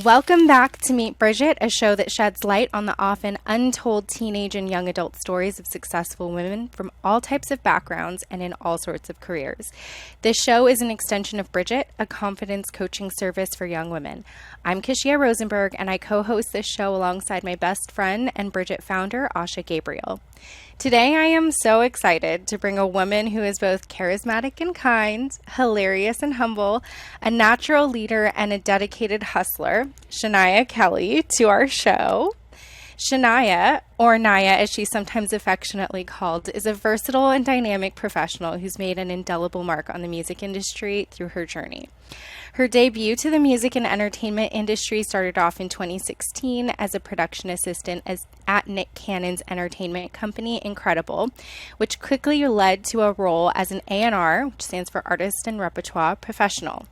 Welcome back to Meet Bridget, a show that sheds light on the often untold teenage and young adult stories of successful women from all types of backgrounds and in all sorts of careers. This show is an extension of Bridget, a confidence coaching service for young women. I'm Chaniah Rosenberg, and I co-host this show alongside my best friend and Bridget founder, Asha Gabriel. Today, I am so excited to bring a woman who is both charismatic and kind, hilarious and humble, a natural leader, and a dedicated hustler, Chaniah Kelley, to our show. Chaniah, or Naya as she's sometimes affectionately called, is a versatile and dynamic professional who's made an indelible mark on the music industry through her journey. Her debut to the music and entertainment industry started off in 2016 as a production assistant at Nick Cannon's entertainment company, Incredible, which quickly led to a role as an A&R, which stands for Artist and Repertoire Professional.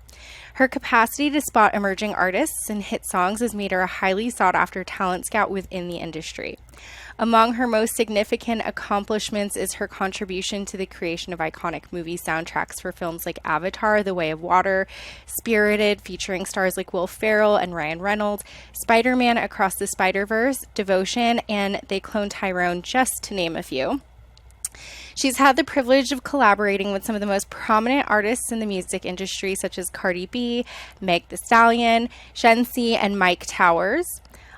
Her capacity to spot emerging artists and hit songs has made her a highly sought-after talent scout within the industry. Among her most significant accomplishments is her contribution to the creation of iconic movie soundtracks for films like Avatar: The Way of Water, Spirited, featuring stars like Will Ferrell and Ryan Reynolds, Spider-Man Across the Spider-Verse, Devotion, and They Cloned Tyrone, just to name a few. She's had the privilege of collaborating with some of the most prominent artists in the music industry, such as Cardi B, Meg Thee Stallion, Shensi, and Mike Towers.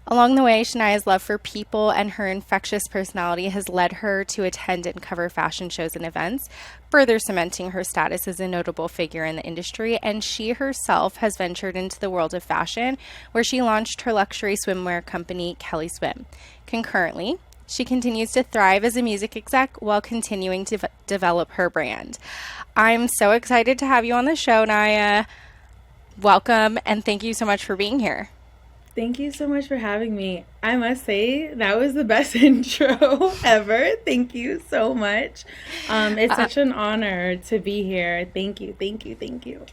Along the way, Chaniah's love for people and her infectious personality has led her to attend and cover fashion shows and events, further cementing her status as a notable figure in the industry. And she herself has ventured into the world of fashion, where she launched her luxury swimwear company, Kelley Swim. Concurrently, she continues to thrive as a music exec while continuing to develop her brand. I'm so excited to have you on the show, Naya. Welcome, and thank you so much for being here. Thank you so much for having me. I must say, that was the best intro ever. Thank you so much. It's such an honor to be here. Thank you, thank you, thank you.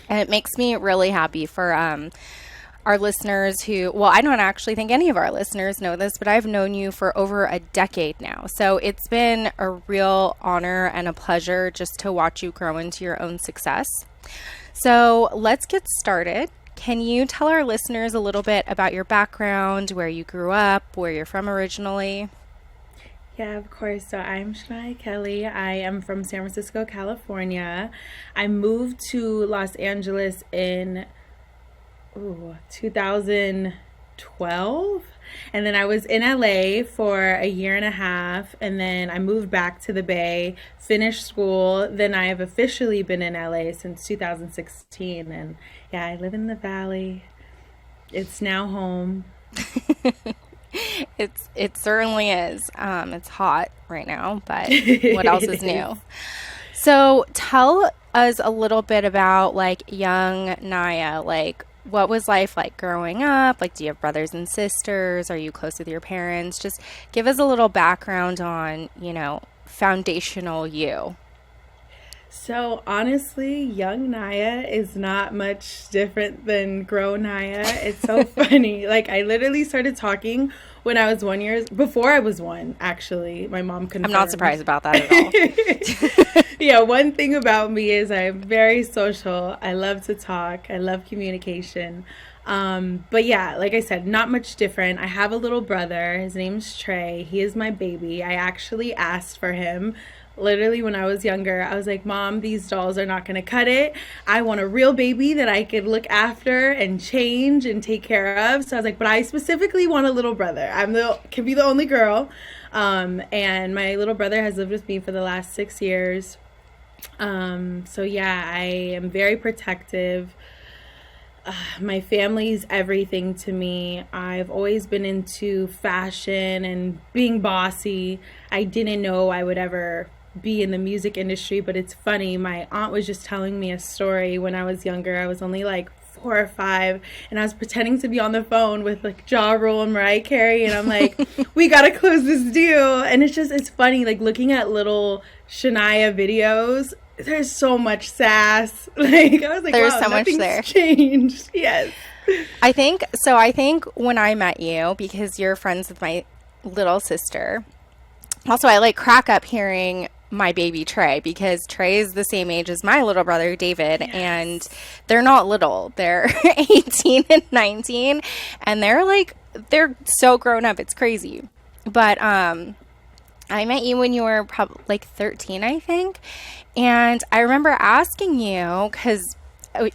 And it makes me really happy for our listeners who, well, I don't actually think any of our listeners know this, but I've known you for over a decade now. So it's been a real honor and a pleasure just to watch you grow into your own success. So let's get started. Can you tell our listeners a little bit about your background, where you grew up, where you're from originally? Yeah, of course. So I'm Chaniah Kelley. I am from San Francisco, California. I moved to Los Angeles in 2012, and then I was in LA for a year and a half, and then I moved back to the Bay, finished school. Then I have officially been in LA since 2016, and yeah, I live in the Valley. It's now home. It certainly is. It's hot right now, but what else is new? So tell us a little bit about like young Naya, like what was life like growing up? Like, do you have brothers and sisters? Are you close with your parents? Just give us a little background on, foundational you. So honestly, young Naya is not much different than grown Naya. It's so funny. Like, I literally started talking when I was 1 year, before I was one, actually. My mom confirmed. I'm not surprised about that at all. Yeah, one thing about me is I'm very social. I love to talk. I love communication. But yeah, like I said, not much different. I have a little brother. His name's Trey. He is my baby. I actually asked for him. Literally, when I was younger, I was like, Mom, these dolls are not going to cut it. I want a real baby that I could look after and change and take care of. So I was like, but I specifically want a little brother. Can be the only girl. And my little brother has lived with me for the last 6 years. So yeah, I am very protective. My family's everything to me. I've always been into fashion and being bossy. I didn't know I would ever be in the music industry, but it's funny. My aunt was just telling me a story when I was younger. I was only like 4 or 5, and I was pretending to be on the phone with like Ja Rule and Mariah Carey, and I'm like, we gotta close this deal. And it's funny, like looking at little Chaniah videos. There's so much sass. Like, I was like, there's wow, so much there. Changed. Yes. I think when I met you, because you're friends with my little sister, also I like crack up hearing my baby Trey, because Trey is the same age as my little brother David, and Yes. they're not little. They're 18 and 19, and they're so grown up. It's crazy. But I met you when you were probably like 13, I think. And I remember asking you because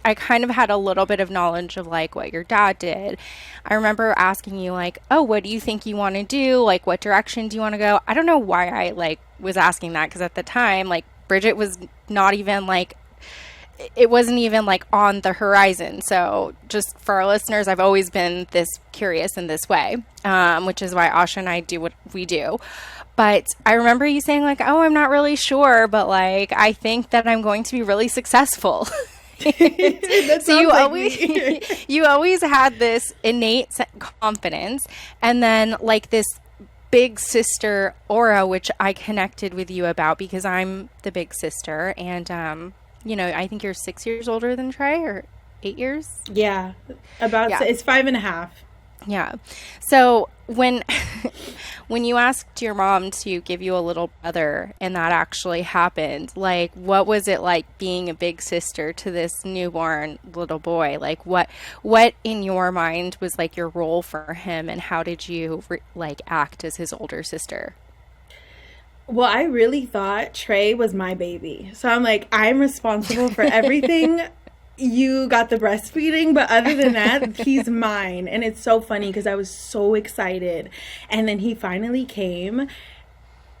I kind of had a little bit of knowledge of like what your dad did. I remember asking you like, "Oh, what do you think you want to do? Like what direction do you want to go?" I don't know why I like was asking that, because at the time like Bridget was not even like, it wasn't even like on the horizon. So just for our listeners, I've always been this curious in this way, which is why Asha and I do what we do. But I remember you saying like, "Oh, I'm not really sure, but like I think that I'm going to be really successful." That So sounds you like always me. you always had this innate confidence, and then like this big sister aura, which I connected with you about because I'm the big sister, and I think you're 6 years older than Trey, or 8 years. Yeah, about Yeah. it's 5.5. Yeah. So when when you asked your mom to give you a little brother and that actually happened, like what was it like being a big sister to this newborn little boy? Like what in your mind was like your role for him, and how did you like act as his older sister? Well, I really thought Trey was my baby. So I'm like, I'm responsible for everything. You got the breastfeeding, but other than that, he's mine. And it's so funny because I was so excited. And then he finally came.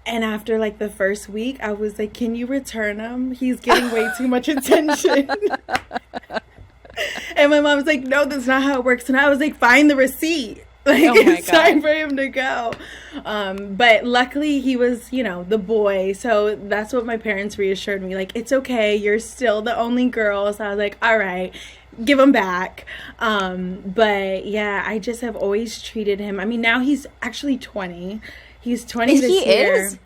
And after like the first week, I was like, can you return him? He's getting way too much attention. And my mom was like, no, that's not how it works. And I was like, find the receipt. Like, Oh my it's time God. for him to go. But luckily, he was, the boy. So that's what my parents reassured me. Like, it's okay. You're still the only girl. So I was like, all right, give him back. But yeah, I just have always treated him. I mean, now he's actually 20. He's 20 He this year. is?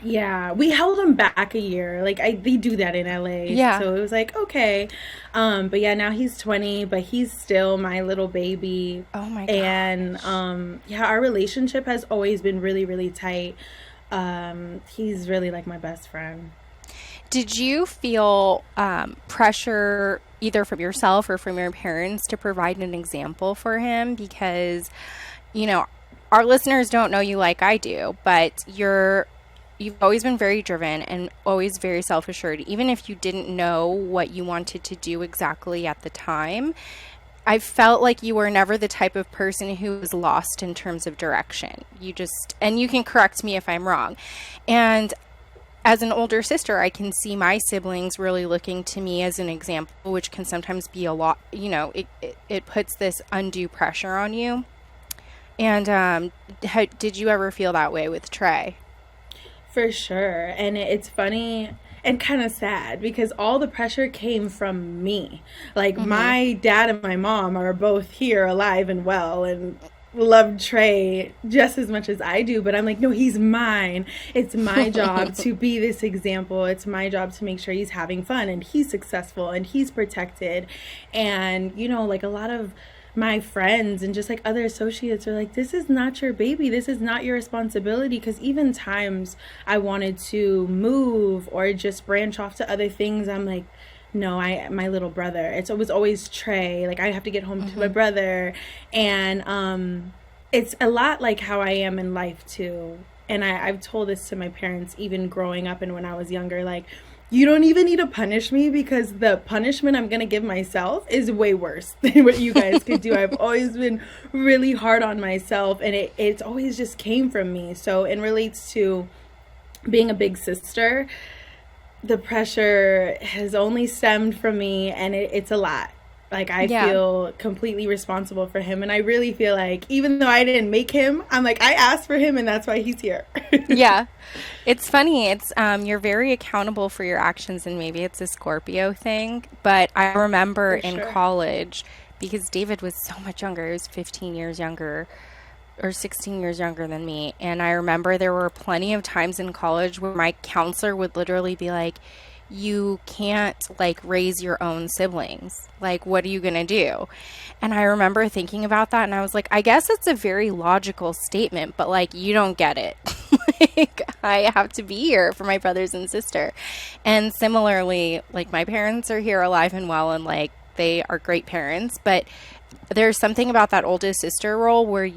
Yeah, we held him back a year. Like they do that in LA. Yeah. So it was like, okay. But yeah, now he's 20, but he's still my little baby. Oh my And gosh. yeah, our relationship has always been really, really tight. He's really like my best friend. Did you feel pressure either from yourself or from your parents to provide an example for him? Because, you know, our listeners don't know you like I do, but you've always been very driven and always very self-assured. Even if you didn't know what you wanted to do exactly at the time, I felt like you were never the type of person who was lost in terms of direction. And you can correct me if I'm wrong. And as an older sister, I can see my siblings really looking to me as an example, which can sometimes be a lot, it puts this undue pressure on you. And did you ever feel that way with Trey? For sure. And it's funny and kind of sad because all the pressure came from me. Like Mm-hmm. my dad and my mom are both here alive and well and love Trey just as much as I do, but I'm like, no, he's mine. It's my job to be this example. It's my job to make sure he's having fun and he's successful and he's protected. And, like a lot of my friends and just like other associates are like, this is not your baby, this is not your responsibility. Because even times I wanted to move or just branch off to other things, I'm like, no, my little brother, it was always Trey, like I have to get home to my Mm-hmm. brother. And it's a lot like how I am in life too. And I've told this to my parents even growing up and when I was younger, like, you don't even need to punish me because the punishment I'm going to give myself is way worse than what you guys could do. I've always been really hard on myself and it's always just came from me. So it relates to being a big sister. The pressure has only stemmed from me and it's a lot. Like I Yeah. feel completely responsible for him and I really feel like even though I didn't make him, I'm like I asked for him and that's why he's here. Yeah. It's funny. It's you're very accountable for your actions, and maybe it's a Scorpio thing, but I remember For in sure. college, because David was so much younger. He was 15 years younger or 16 years younger than me, and I remember there were plenty of times in college where my counselor would literally be like, you can't like raise your own siblings. Like, what are you going to do? And I remember thinking about that and I was like, I guess it's a very logical statement, but like, you don't get it. Like, I have to be here for my brothers and sister. And similarly, like, my parents are here alive and well, and like, they are great parents, but there's something about that oldest sister role where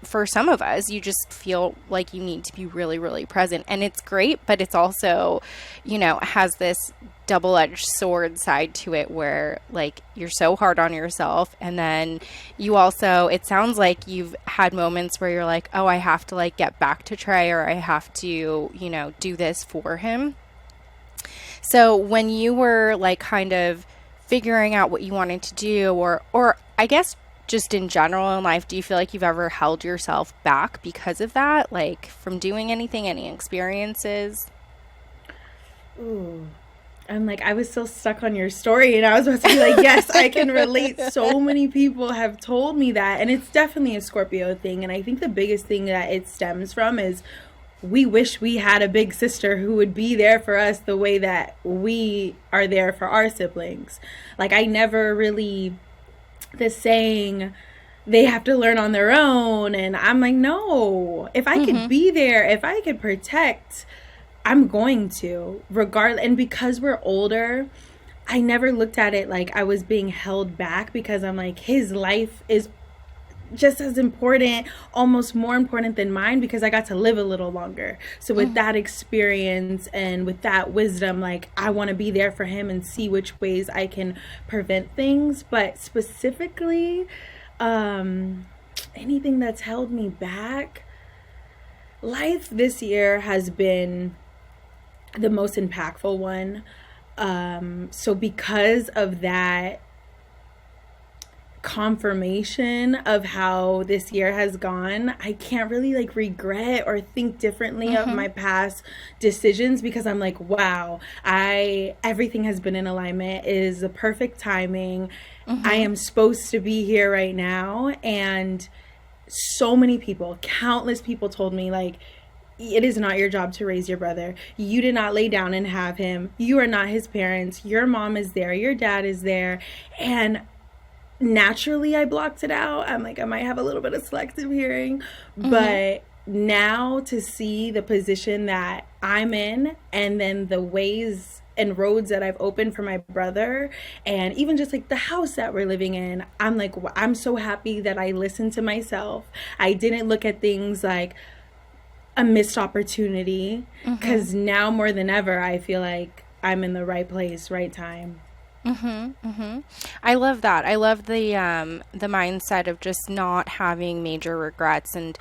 for some of us, you just feel like you need to be really, really present. And it's great, but it's also, has this double-edged sword side to it where, like, you're so hard on yourself. And then you also, it sounds like you've had moments where you're like, oh, I have to, like, get back to Trey, or I have to, do this for him. So when you were, like, kind of figuring out what you wanted to do, or I guess just in general in life, do you feel like you've ever held yourself back because of that? Like, from doing anything, any experiences? Ooh. I'm like, I was still stuck on your story, and I was about to be like, yes, I can relate. So many people have told me that, and it's definitely a Scorpio thing. And I think the biggest thing that it stems from is we wish we had a big sister who would be there for us the way that we are there for our siblings. Like, I never really, the saying, they have to learn on their own. And I'm like, no, if I could be there, if I could protect, I'm going to, regardless. And because we're older, I never looked at it like I was being held back, because I'm like, his life is just as important, almost more important than mine, because I got to live a little longer. So with that experience and with that wisdom, like, I want to be there for him and see which ways I can prevent things. But specifically, anything that's held me back, life this year has been the most impactful one. So because of that confirmation of how this year has gone, I can't really like regret or think differently of my past decisions, because I'm like, wow, everything has been in alignment. It is the perfect timing. I am supposed to be here right now. And so many people, countless people told me, like, it is not your job to raise your brother. You did not lay down and have him. You are not his parents. Your mom is there. Your dad is there. And naturally, I blocked it out. I'm like, I might have a little bit of selective hearing. But now to see the position that I'm in, and then the ways and roads that I've opened for my brother, and even just like the house that we're living in, I'm like, I'm so happy that I listened to myself. I didn't look at things like a missed opportunity, because now more than ever, I feel like I'm in the right place, right time. I love that. I love the mindset of just not having major regrets. And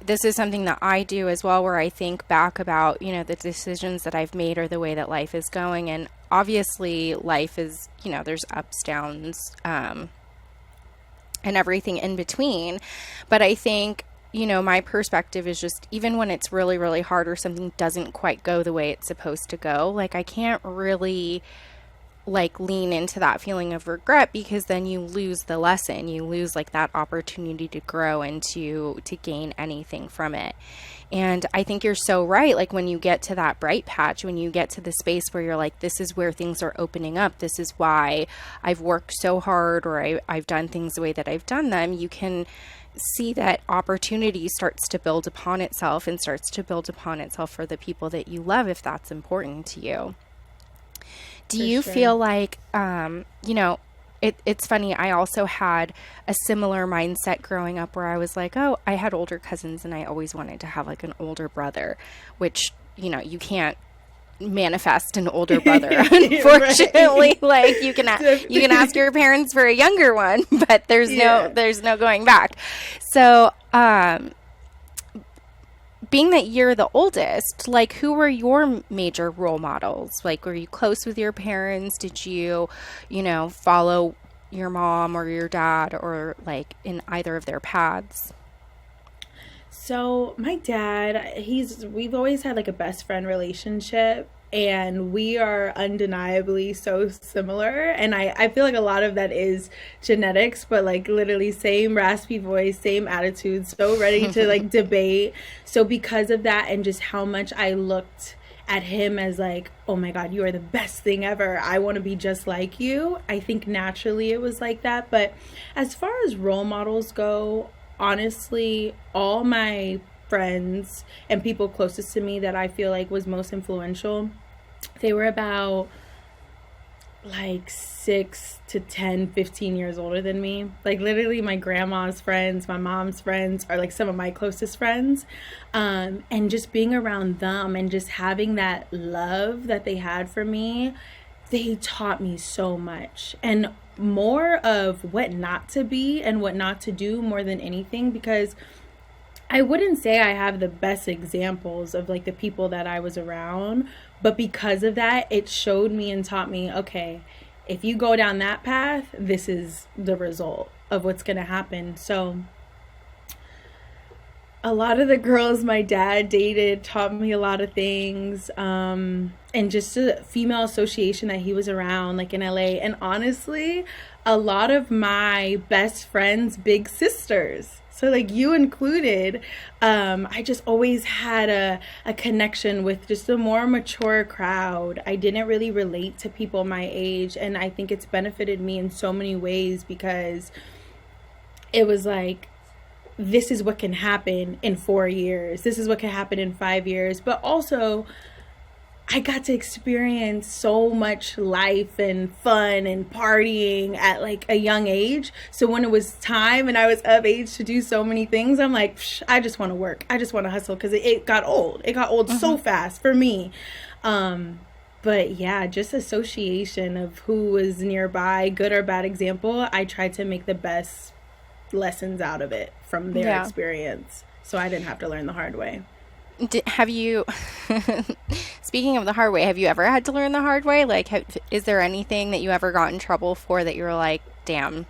this is something that I do as well, where I think back about, the decisions that I've made or the way that life is going. And obviously life is, there's ups, downs, and everything in between. But I think, my perspective is just, even when it's really, really hard or something doesn't quite go the way it's supposed to go, like, I can't really like lean into that feeling of regret, because then you lose the lesson. You lose like that opportunity to grow and to gain anything from it. And I think you're so right. Like, when you get to that bright patch, when you get to the space where you're like, this is where things are opening up, this is why I've worked so hard, or I've done things the way that I've done them, you can see that opportunity starts to build upon itself, and starts to build upon itself for the people that you love, if that's important to you. Do you feel like, it's funny, I also had a similar mindset growing up, where I was like, oh, I had older cousins and I always wanted to have like an older brother, which, you can't manifest an older brother, unfortunately. Like, you can ask your parents for a younger one, but there's no going back. So, being that you're the oldest, like, who were your major role models? Like, were you close with your parents? Did you, follow your mom or your dad, or like in either of their paths? So my dad, we've always had like a best friend relationship, and we are undeniably so similar. And I feel like a lot of that is genetics, but like literally same raspy voice, same attitude, so ready to like debate. So because of that, and just how much I looked at him as like, oh my God, you are the best thing ever, I want to be just like you, I think naturally it was like that. But as far as role models go, honestly, all my friends and people closest to me that I feel like was most influential, they were about like 6 to 10, 15 years older than me. Like literally my grandma's friends, my mom's friends are like some of my closest friends. And just being around them and just having that love that they had for me, they taught me so much. And more of what not to be and what not to do more than anything, because I wouldn't say I have the best examples of like the people that I was around, but because of that, it showed me and taught me, okay, if you go down that path, this is the result of what's going to happen. So a lot of the girls my dad dated taught me a lot of things, and just the female association that he was around, like in LA. And honestly, a lot of my best friends' big sisters, so like you included, I just always had a connection with just a more mature crowd. I didn't really relate to people my age, and I think it's benefited me in so many ways, because it was like, this is what can happen in 4 years. This is what can happen in 5 years. But also, I got to experience so much life and fun and partying at like a young age. So when it was time and I was of age to do so many things, I'm like, I just want to work. I just want to hustle, because it got old. It got old so fast for me. But yeah, just association of who was nearby, good or bad example. I tried to make the best lessons out of it from their experience, so I didn't have to learn the hard way. Have you, speaking of the hard way, have you ever had to learn the hard way? Like, is there anything that you ever got in trouble for that you were like, damn?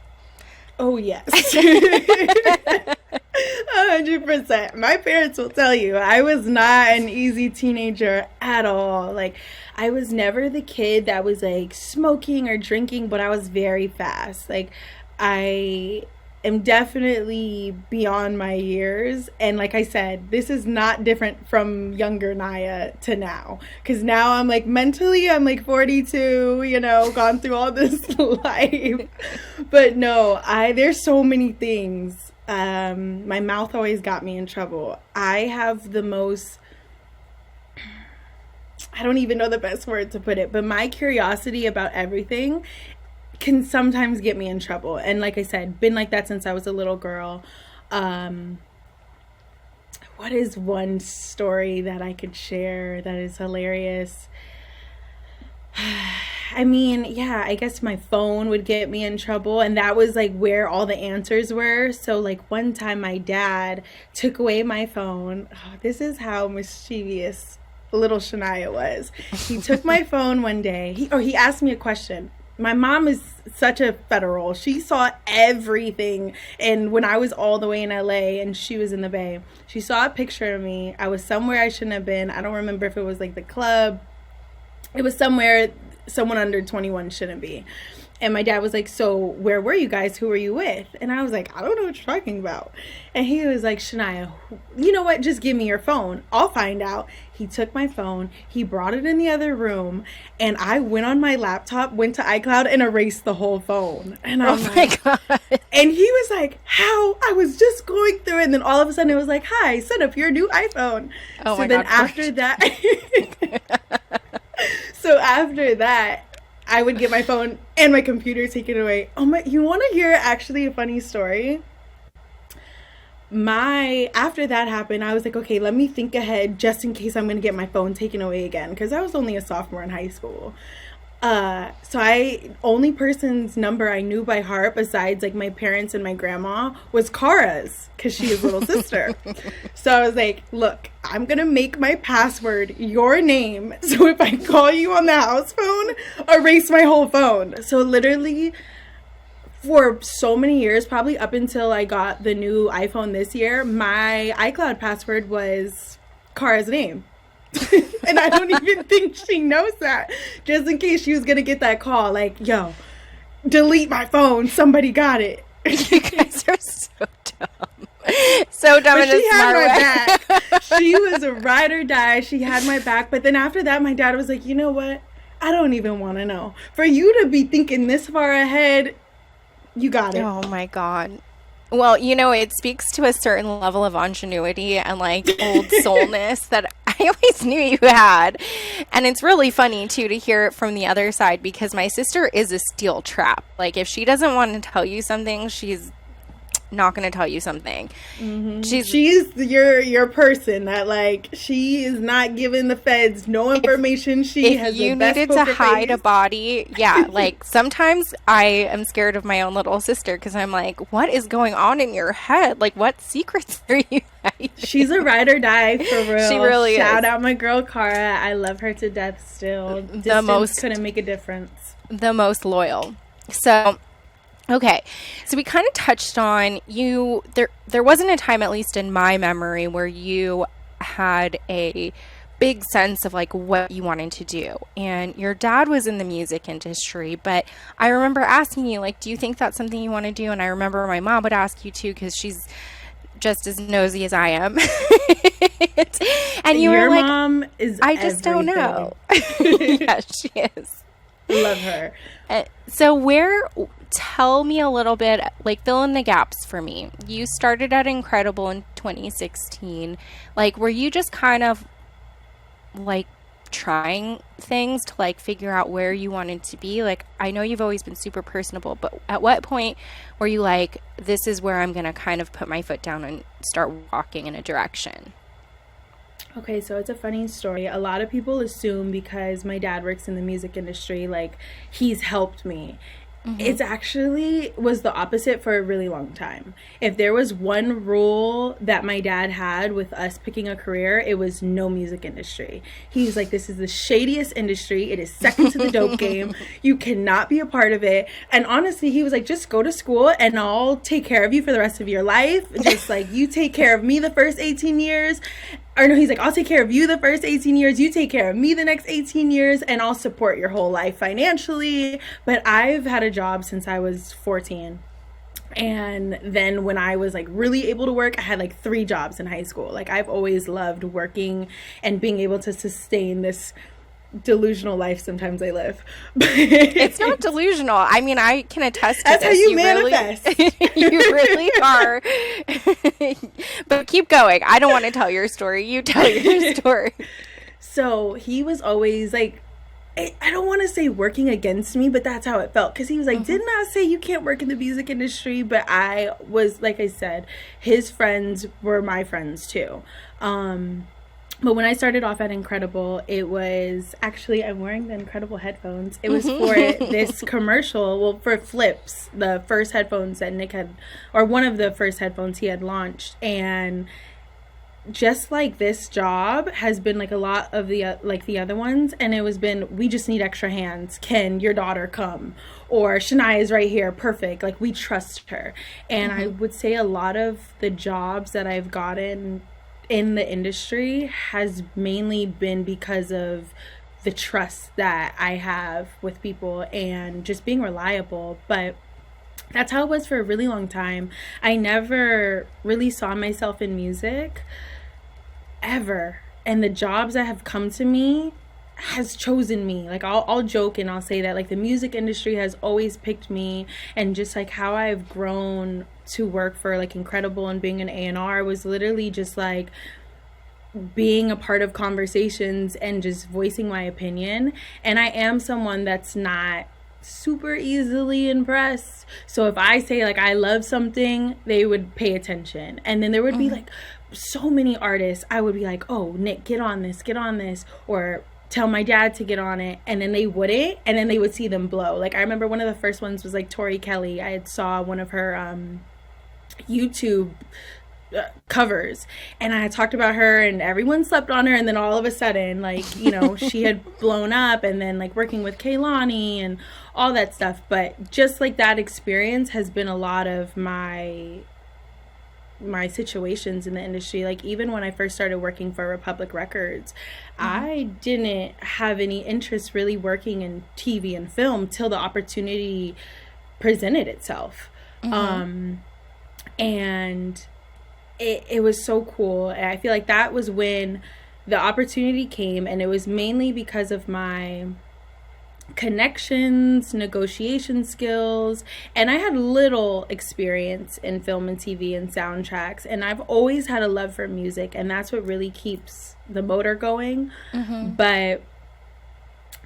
Oh, yes. 100%. My parents will tell you, I was not an easy teenager at all. Like, I was never the kid that was like smoking or drinking, but I was very fast. Like, I am definitely beyond my years, and like I said, this is not different from younger Naya to now, because now I'm like mentally I'm like 42, you know, gone through all this life. But no, there's so many things. My mouth always got me in trouble. I have the most, I don't even know the best word to put it, but my curiosity about everything can sometimes get me in trouble. And like I said, been like that since I was a little girl. What is one story that I could share that is hilarious? I mean, yeah, I guess my phone would get me in trouble, and that was like where all the answers were. So like one time my dad took away my phone. Oh, this is how mischievous little Chaniah was. He took my phone one day. He asked me a question. My mom is such a federal. She saw everything. And when I was all the way in LA and she was in the Bay, she saw a picture of me. I was somewhere I shouldn't have been. I don't remember if it was like the club. It was somewhere someone under 21 shouldn't be. And my dad was like, so where were you guys? Who were you with? And I was like, I don't know what you're talking about. And he was like, Chaniah, you know what? Just give me your phone. I'll find out. He took my phone. He brought it in the other room. And I went on my laptop, went to iCloud, and erased the whole phone. And I'm like, God. And he was like, how? I was just going through it. And then all of a sudden it was like, hi, set up your new iPhone. Oh, so my then God. After that, so after that, I would get my phone and my computer taken away. Oh my, you want to hear actually a funny story? After that happened, I was like, okay, let me think ahead just in case I'm going to get my phone taken away again, because I was only a sophomore in high school. So only person's number I knew by heart besides like my parents and my grandma was Kara's, because she is little sister. So I was like, look, I'm going to make my password your name. So if I call you on the house phone, erase my whole phone. So literally for so many years, probably up until I got the new iPhone this year, my iCloud password was Kara's name. And I don't even think she knows that, just in case she was gonna get that call like, yo, delete my phone, somebody got it. You guys are so dumb. So dumb. But in a smart way. Back. She was a ride or die. She had my back. But then after that, my dad was like, you know what, I don't even want to know. For you to be thinking this far ahead, you got it. Oh my God. Well, it speaks to a certain level of ingenuity and like old soulness that I always knew you had. And it's really funny too to hear it from the other side because my sister is a steel trap. Like if she doesn't want to tell you something, she's not going to tell you something. She's your person that like she is not giving the feds no information. She has you the best needed to poker hide a face. body. Yeah, like sometimes I am scared of my own little sister because I'm like, what is going on in your head? Like, what secrets are you hiding? She's a ride or die for real. She really Shout is. out my girl Cara. I love her to death still. Couldn't make a difference. The most loyal. So, okay. So we kind of touched on you there wasn't a time, at least in my memory, where you had a big sense of like what you wanted to do. And your dad was in the music industry, but I remember asking you like, do you think that's something you want to do? And I remember my mom would ask you too because she's just as nosy as I am. And you Your were like, mom is I just don't know. Yeah, she is. Love her. So tell me a little bit, like fill in the gaps for me. You started at Incredible in 2016. Like, were you just kind of like trying things to like figure out where you wanted to be? Like, I know you've always been super personable, but at what point were you like, this is where I'm going to kind of put my foot down and start walking in a direction? Okay, so it's a funny story. A lot of people assume because my dad works in the music industry, like he's helped me. It's actually was the opposite for a really long time. If there was one rule that my dad had with us picking a career, it was no music industry. He's like, this is the shadiest industry. It is second to the dope game. You cannot be a part of it. And honestly, he was like, just go to school and I'll take care of you for the rest of your life. Just like you take care of me the first 18 years. Or no, he's like, I'll take care of you the first 18 years. You take care of me the next 18 years. And I'll support your whole life financially. But I've had a job since I was 14. And then when I was like really able to work, I had like 3 jobs in high school. Like I've always loved working and being able to sustain this delusional life sometimes I live. It's not delusional. I mean, I can attest to That's this. how you manifest. You really are. But keep going. I don't want to tell your story. You tell your story. So he was always like, I don't want to say working against me, but that's how it felt. Because he was like, didn't I say you can't work in the music industry? But I was, like I said, his friends were my friends too. But when I started off at Incredible, it was actually, I'm wearing the Incredible headphones. It was for this commercial, well, for Flips, the first headphones that Nick had, or one of the first headphones he had launched. And just like this job has been like a lot of the like the other ones, and it was been, we just need extra hands. Can your daughter come? Or Chaniah is right here, perfect. Like we trust her. And I would say a lot of the jobs that I've gotten in the industry has mainly been because of the trust that I have with people and just being reliable. But that's how it was for a really long time. I never really saw myself in music ever, and the jobs that have come to me has chosen me. Like I'll joke and I'll say that like the music industry has always picked me, and just like how I've grown to work for like Incredible and being an A&R was literally just like being a part of conversations and just voicing my opinion. And I am someone that's not super easily impressed. So if I say like I love something, they would pay attention. And then there would be like so many artists, I would be like, oh, Nick, get on this, or tell my dad to get on it, and then they wouldn't, and then they would see them blow. Like I remember one of the first ones was like Tori Kelley. I had saw one of her YouTube covers, and I had talked about her and everyone slept on her, and then all of a sudden, like, you know, she had blown up, and then like working with Kehlani and all that stuff. But just like that experience has been a lot of my situations in the industry. Like even when I first started working for Republic Records, I didn't have any interest really working in TV and film till the opportunity presented itself. And it was so cool. And I feel like that was when the opportunity came, and it was mainly because of my connections, negotiation skills, and I had little experience in film and TV and soundtracks, and I've always had a love for music, and that's what really keeps the motor going. But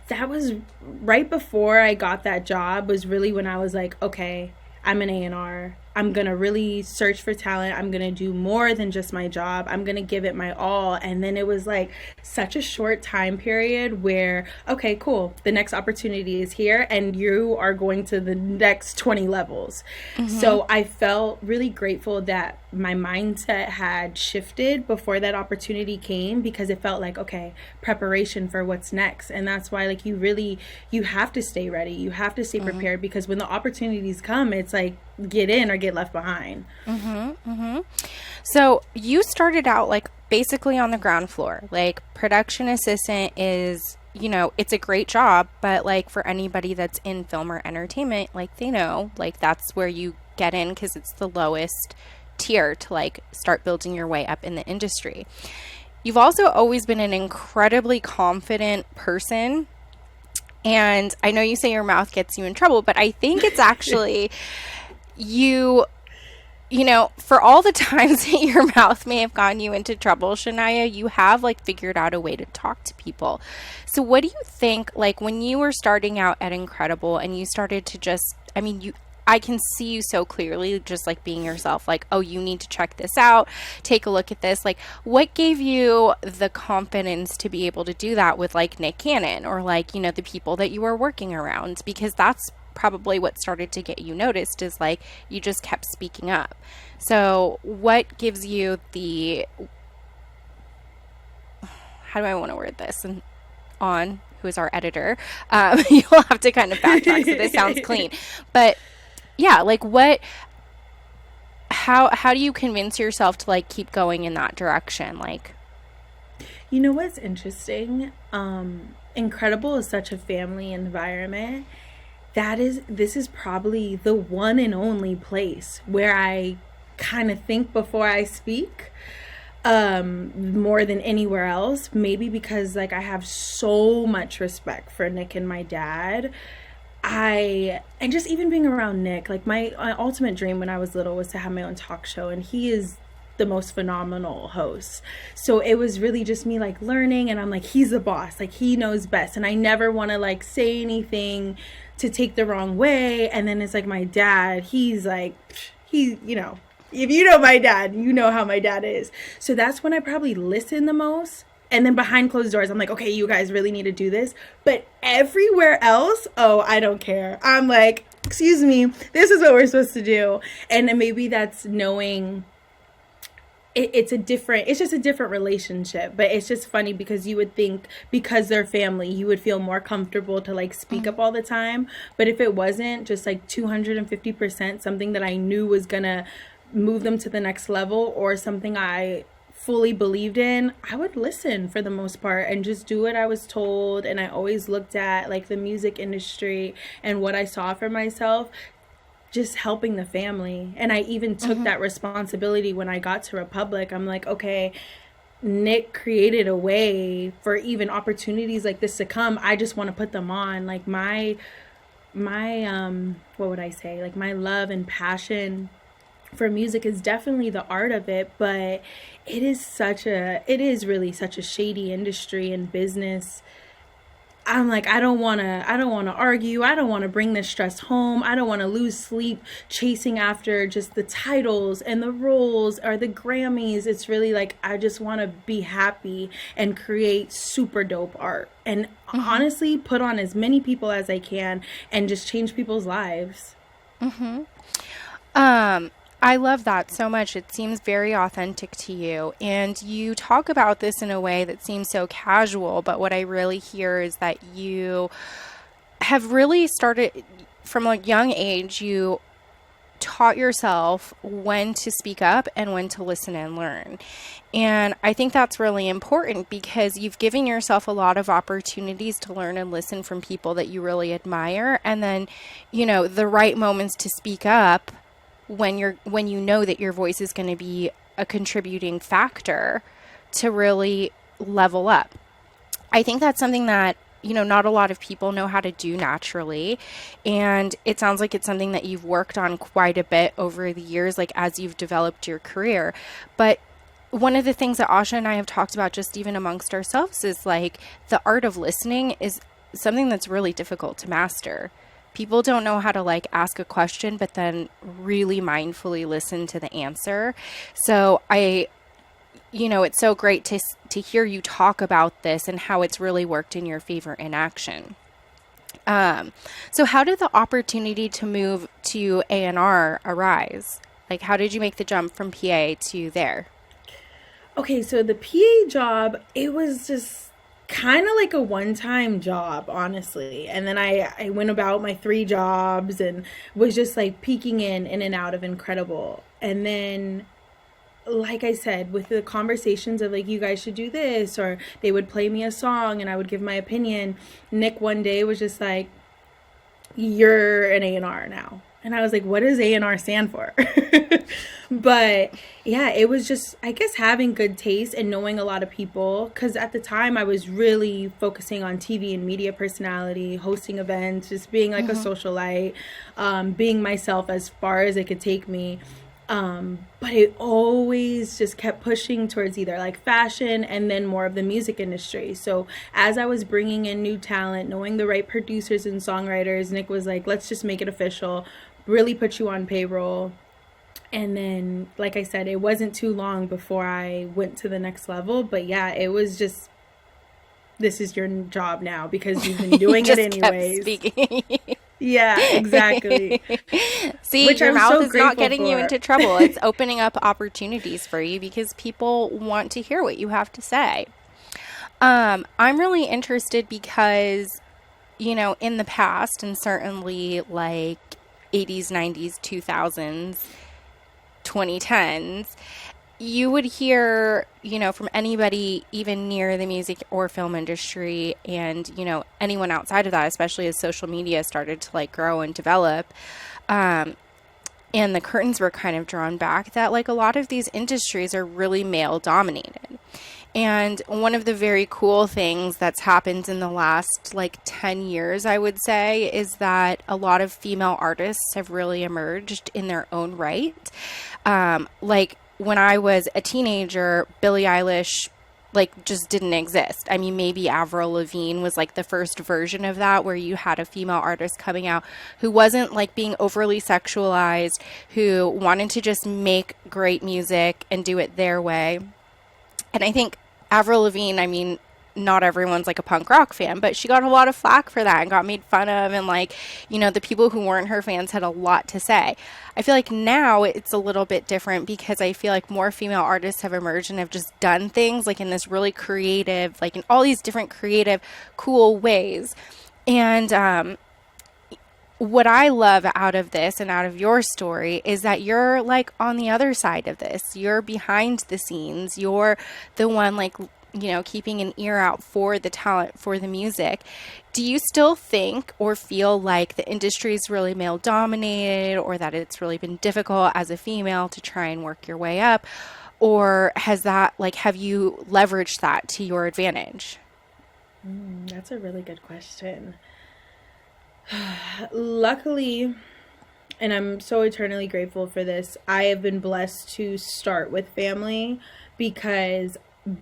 that was right before I got that job, was really when I was like, okay, I'm an A&R. I'm going to really search for talent. I'm going to do more than just my job. I'm going to give it my all. And then it was like such a short time period where, okay, cool. The next opportunity is here and you are going to the next 20 levels. So I felt really grateful that my mindset had shifted before that opportunity came, because it felt like, okay, preparation for what's next. And that's why, like, you have to stay ready. You have to stay prepared, because when the opportunities come, it's like, get in or get left behind. So you started out like basically on the ground floor. Like, production assistant is, you know, it's a great job, but like for anybody that's in film or entertainment, like they know, like that's where you get in, because it's the lowest tier to like start building your way up in the industry. You've also always been an incredibly confident person. And I know you say your mouth gets you in trouble, but I think it's actually you know, for all the times that your mouth may have gotten you into trouble, Chaniah, you have like figured out a way to talk to people. So what do you think, like when you were starting out at Incredible and you started to just, I mean, I can see you so clearly just like being yourself, like, oh, you need to check this out, take a look at this. Like, what gave you the confidence to be able to do that with like Nick Cannon or like, you know, the people that you were working around? Because that's probably what started to get you noticed, is like you just kept speaking up. So what gives you the, how do I want to word this, and on who is our editor, you'll have to kind of backtrack so this sounds clean, but yeah, like how do you convince yourself to like keep going in that direction? Like, you know what's interesting, Incredible is such a family environment. This is probably the one and only place where I kind of think before I speak, more than anywhere else. Maybe because like I have so much respect for Nick and my dad. And just even being around Nick, like my ultimate dream when I was little was to have my own talk show, and he is the most phenomenal host. So it was really just me like learning, and I'm like, he's the boss, like he knows best, and I never want to like say anything to take the wrong way. And then it's like my dad, he's like, you know, if you know my dad, you know how my dad is. So that's when I probably listen the most. And then behind closed doors, I'm like, okay, you guys really need to do this. But everywhere else, oh, I don't care. I'm like, excuse me, this is what we're supposed to do. And then maybe that's knowing it's just a different relationship. But it's just funny because you would think because they're family, you would feel more comfortable to like speak up all the time. But if it wasn't just like 250% something that I knew was gonna move them to the next level, or something I fully believed in, I would listen for the most part and just do what I was told. And I always looked at like the music industry and what I saw for myself, just helping the family. And I even took that responsibility when I got to Republic. I'm like, okay, Nick created a way for even opportunities like this to come. I just want to put them on. Like my what would I say? Like my love and passion for music is definitely the art of it, but it is really such a shady industry and business. I'm like, I don't want to argue. I don't want to bring this stress home. I don't want to lose sleep chasing after just the titles and the roles or the Grammys. It's really like, I just want to be happy and create super dope art. And honestly, put on as many people as I can and just change people's lives. I love that so much. It seems very authentic to you. And you talk about this in a way that seems so casual, but what I really hear is that you have really started from a young age, you taught yourself when to speak up and when to listen and learn. And I think that's really important because you've given yourself a lot of opportunities to learn and listen from people that you really admire. And then, you know, the right moments to speak up when you know that your voice is going to be a contributing factor to really level up. I think that's something that not a lot of people know how to do naturally. And it sounds like it's something that you've worked on quite a bit over the years, like as you've developed your career. But one of the things that Asha and I have talked about just even amongst ourselves is like the art of listening is something that's really difficult to master. People don't know how to like ask a question, but then really mindfully listen to the answer. So it's so great to hear you talk about this and how it's really worked in your favor in action. So how did the opportunity to move to A&R arise? Like, how did you make the jump from PA to there? Okay, so the PA job, it was just kind of like a one-time job, honestly. And then I went about my 3 jobs and was just like peeking in and out of Incredible. And then, like I said, with the conversations of like, you guys should do this, or they would play me a song and I would give my opinion. Nick one day was just like, you're an A&R now. And I was like, what does A&R stand for? But yeah, it was just, I guess, having good taste and knowing a lot of people. Because at the time, I was really focusing on TV and media personality, hosting events, just being like a socialite, being myself as far as it could take me. But it always just kept pushing towards either like fashion and then more of the music industry. So as I was bringing in new talent, knowing the right producers and songwriters, Nick was like, let's just make it official, really put you on payroll. And then, like I said, it wasn't too long before I went to the next level. But yeah, it was just, this is your job now because you've been doing it anyways. Speaking. Yeah, exactly. See, Which your I'm mouth so is not grateful getting you for. into trouble. It's opening up opportunities for you because people want to hear what you have to say. I'm really interested because, in the past and certainly like 80s, 90s, 2000s, 2010s, you would hear, from anybody even near the music or film industry and, anyone outside of that, especially as social media started to like grow and develop, and the curtains were kind of drawn back, that like a lot of these industries are really male dominated. And one of the very cool things that's happened in the last like 10 years, I would say, is that a lot of female artists have really emerged in their own right. Like when I was a teenager, Billie Eilish like just didn't exist. I mean, maybe Avril Lavigne was like the first version of that, where you had a female artist coming out who wasn't like being overly sexualized, who wanted to just make great music and do it their way. And I think Avril Lavigne, I mean, not everyone's like a punk rock fan, but she got a lot of flack for that and got made fun of. And like, the people who weren't her fans had a lot to say. I feel like now it's a little bit different because I feel like more female artists have emerged and have just done things like in this really creative, like in all these different creative, cool ways. And, what I love out of this and out of your story is that you're like on the other side of this. You're behind the scenes. You're the one like, keeping an ear out for the talent, for the music. Do you still think or feel like the industry is really male dominated, or that it's really been difficult as a female to try and work your way up? Or has that, like, have you leveraged that to your advantage? That's a really good question. Luckily, and I'm so eternally grateful for this, I have been blessed to start with family, because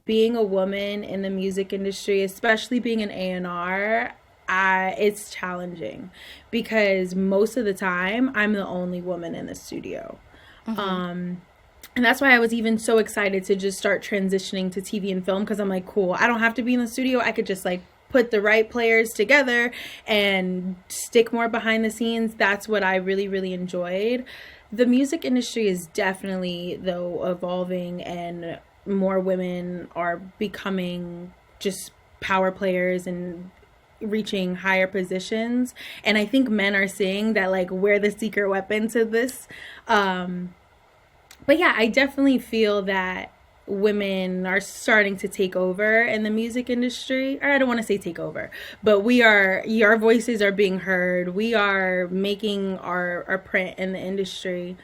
being a woman in the music industry, especially being an A&R, it's challenging because most of the time I'm the only woman in the studio. And that's why I was even so excited to just start transitioning to TV and film, because I'm like, cool, I don't have to be in the studio. I could just like put the right players together and stick more behind the scenes. That's what I really, really enjoyed. The music industry is definitely, though, evolving, and more women are becoming just power players and reaching higher positions. And I think men are seeing that, like, we're the secret weapon to this. But yeah, I definitely feel that women are starting to take over in the music industry. Or I don't want to say take over, but our voices are being heard. We are making our print in the industry.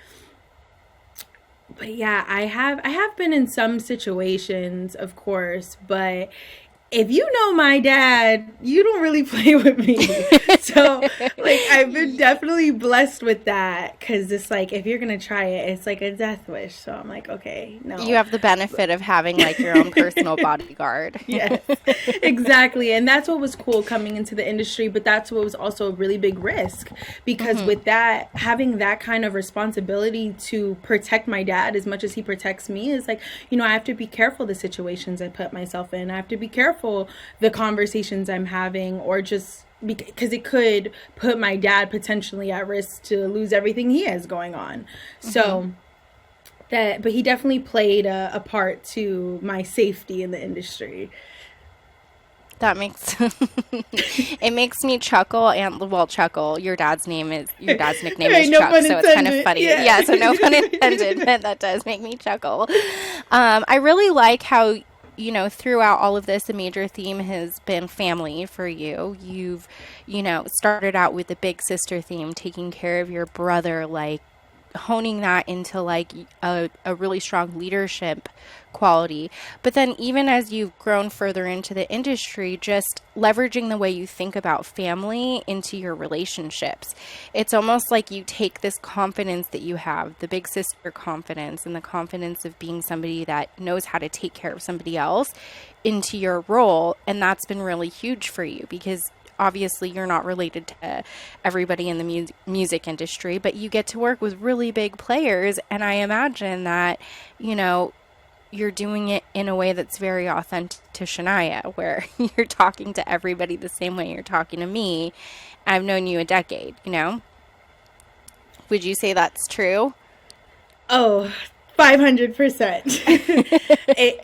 But yeah, I have been in some situations, of course, but if you know my dad, you don't really play with me. So, like, I've been definitely blessed with that, because it's like, if you're going to try it, it's like a death wish. So I'm like, okay, no. You have the benefit of having like your own personal bodyguard. Yes, exactly. And that's what was cool coming into the industry, but that's what was also a really big risk, because with that, having that kind of responsibility to protect my dad as much as he protects me is like, you know, I have to be careful the situations I put myself in. I have to be careful the conversations I'm having, or just because it could put my dad potentially at risk to lose everything he has going on. So that, but he definitely played a part to my safety in the industry. That makes it makes me chuckle, and well, chuckle. Your dad's nickname is Right, is no Chuck, pun so it's kind of intended. funny. Yeah. Yeah, so no pun intended, but that does make me chuckle. I really like how, you know, throughout all of this, a major theme has been family for you. You've, you know, started out with the big sister theme, taking care of your brother, like honing that into like a really strong leadership quality. But then even as you've grown further into the industry, just leveraging the way you think about family into your relationships. It's almost like you take this confidence that you have, the big sister confidence, and the confidence of being somebody that knows how to take care of somebody else, into your role. And that's been really huge for you, because obviously you're not related to everybody in the music industry, but you get to work with really big players. And I imagine that, you know, you're doing it in a way that's very authentic to Chaniah, where you're talking to everybody the same way you're talking to me. I've known you a decade, you know? Would you say that's true? Oh, 500%.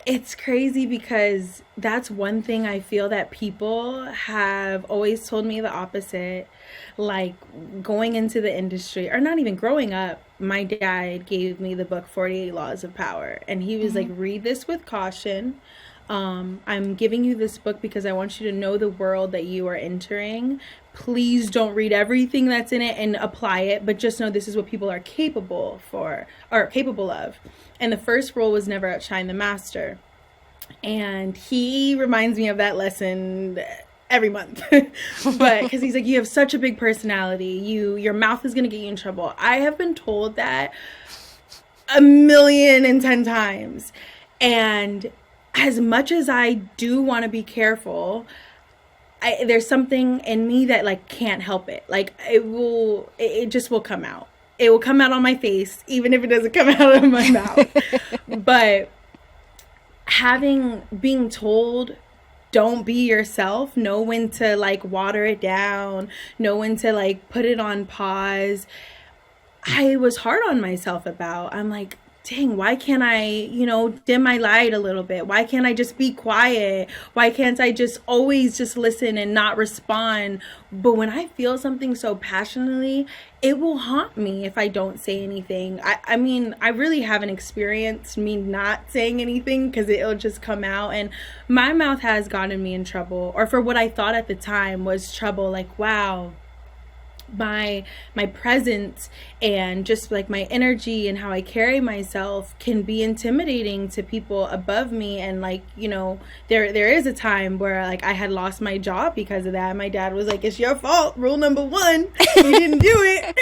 It's crazy, because that's one thing I feel that people have always told me the opposite. Like, going into the industry, or not even growing up, my dad gave me the book 48 Laws of Power, and he was like, read this with caution. I'm giving you this book because I want you to know the world that you are entering. Please don't read everything that's in it and apply it, but just know this is what people are capable of. And the first rule was never outshine the master. And he reminds me of that lesson every month. But because he's like, you have such a big personality, your mouth is going to get you in trouble. I have been told that 1,010,000 times. And as much as I do want to be careful, there's something in me that like can't help it. Like, it just will come out. It will come out on my face, even if it doesn't come out of my mouth. But being told, don't be yourself, know when to like water it down, know when to like put it on pause, I was hard on myself about. I'm like, dang, why can't I, you know, dim my light a little bit? Why can't I just be quiet? Why can't I just always just listen and not respond? But when I feel something so passionately, it will haunt me if I don't say anything. I mean, I really haven't experienced me not saying anything, because it'll just come out. And my mouth has gotten me in trouble, or for what I thought at the time was trouble. Like, wow, my presence and just like my energy and how I carry myself can be intimidating to people above me. And like, you know, there is a time where like I had lost my job because of that. My dad was like, it's your fault, rule number 1, you didn't do it.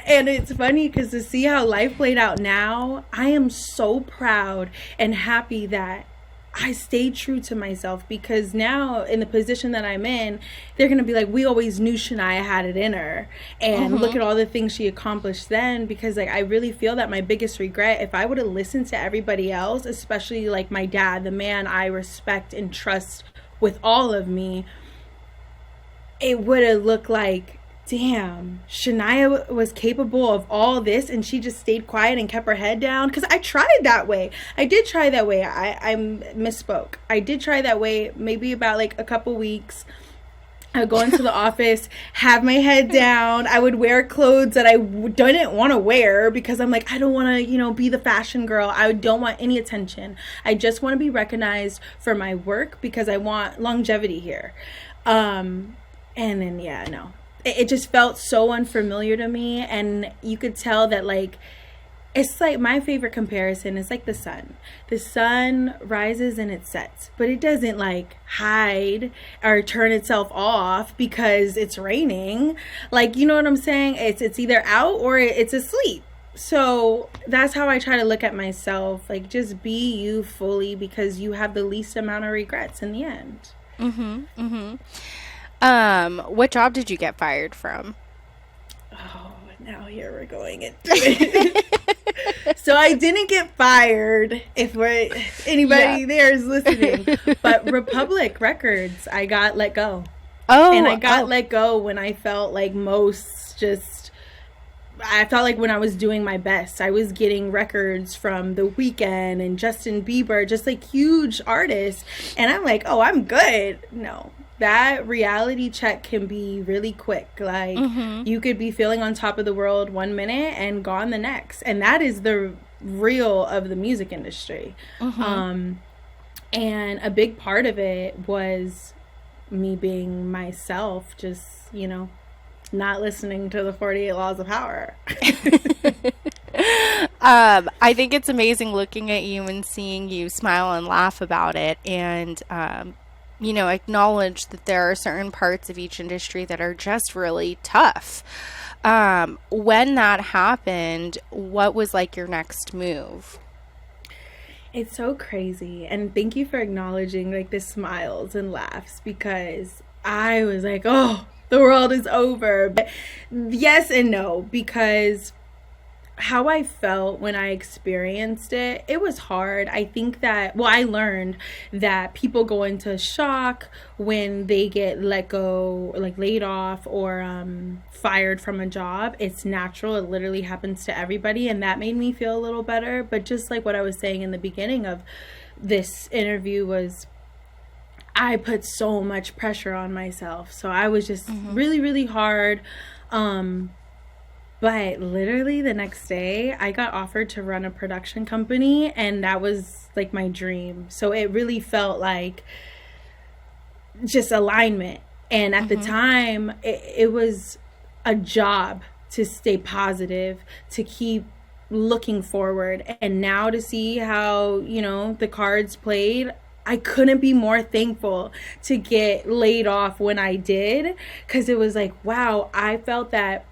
And it's funny, because to see how life played out now, I am so proud and happy that I stayed true to myself, because now in the position that I'm in, they're going to be like, we always knew Chaniah had it in her. And look at all the things she accomplished then. Because like, I really feel that my biggest regret, if I would have listened to everybody else, especially like my dad, the man I respect and trust with all of me, it would have looked like, damn, Chaniah was capable of all this and she just stayed quiet and kept her head down. Because I tried that way. I did try that way. I misspoke. I did try that way maybe about like a couple weeks. I would go into the office, have my head down. I would wear clothes that I didn't want to wear, because I'm like, I don't want to, you know, be the fashion girl. I don't want any attention. I just want to be recognized for my work, because I want longevity here. And then, yeah, no. It just felt so unfamiliar to me, and you could tell that like It's like my favorite comparison is like the sun. The sun rises and it sets, but it doesn't like hide or turn itself off because it's raining. Like, you know what I'm saying? It's either out or it's asleep. So that's how I try to look at myself. Like, just be you fully, because you have the least amount of regrets in the end. What job did you get fired from? Oh, now here we're going into it. So I didn't get fired, if anybody there is listening, but Republic Records, I got let go. And I got let go when I felt like I felt like when I was doing my best. I was getting records from The Weeknd and Justin Bieber, just like huge artists. And I'm like, oh, I'm good. No, that reality check can be really quick. Like, you could be feeling on top of the world 1 minute and gone the next. And that is the real of the music industry. And a big part of it was me being myself, just, not listening to the 48 Laws of Power. I think it's amazing looking at you and seeing you smile and laugh about it, and acknowledge that there are certain parts of each industry that are just really tough. When that happened, what was like your next move? It's so crazy, and thank you for acknowledging like the smiles and laughs, because I was like, oh, the world is over. But yes and no, because how I felt when I experienced it, it was hard. I think that, I learned that people go into shock when they get let go, like laid off or fired from a job. It's natural. It literally happens to everybody. And that made me feel a little better. But just like what I was saying in the beginning of this interview was, I put so much pressure on myself. So I was just really, really hard. But literally the next day, I got offered to run a production company, and that was like my dream. So it really felt like just alignment. And at the time, it was a job to stay positive, to keep looking forward. And now to see how, the cards played, I couldn't be more thankful to get laid off when I did, because it was like, wow, I felt that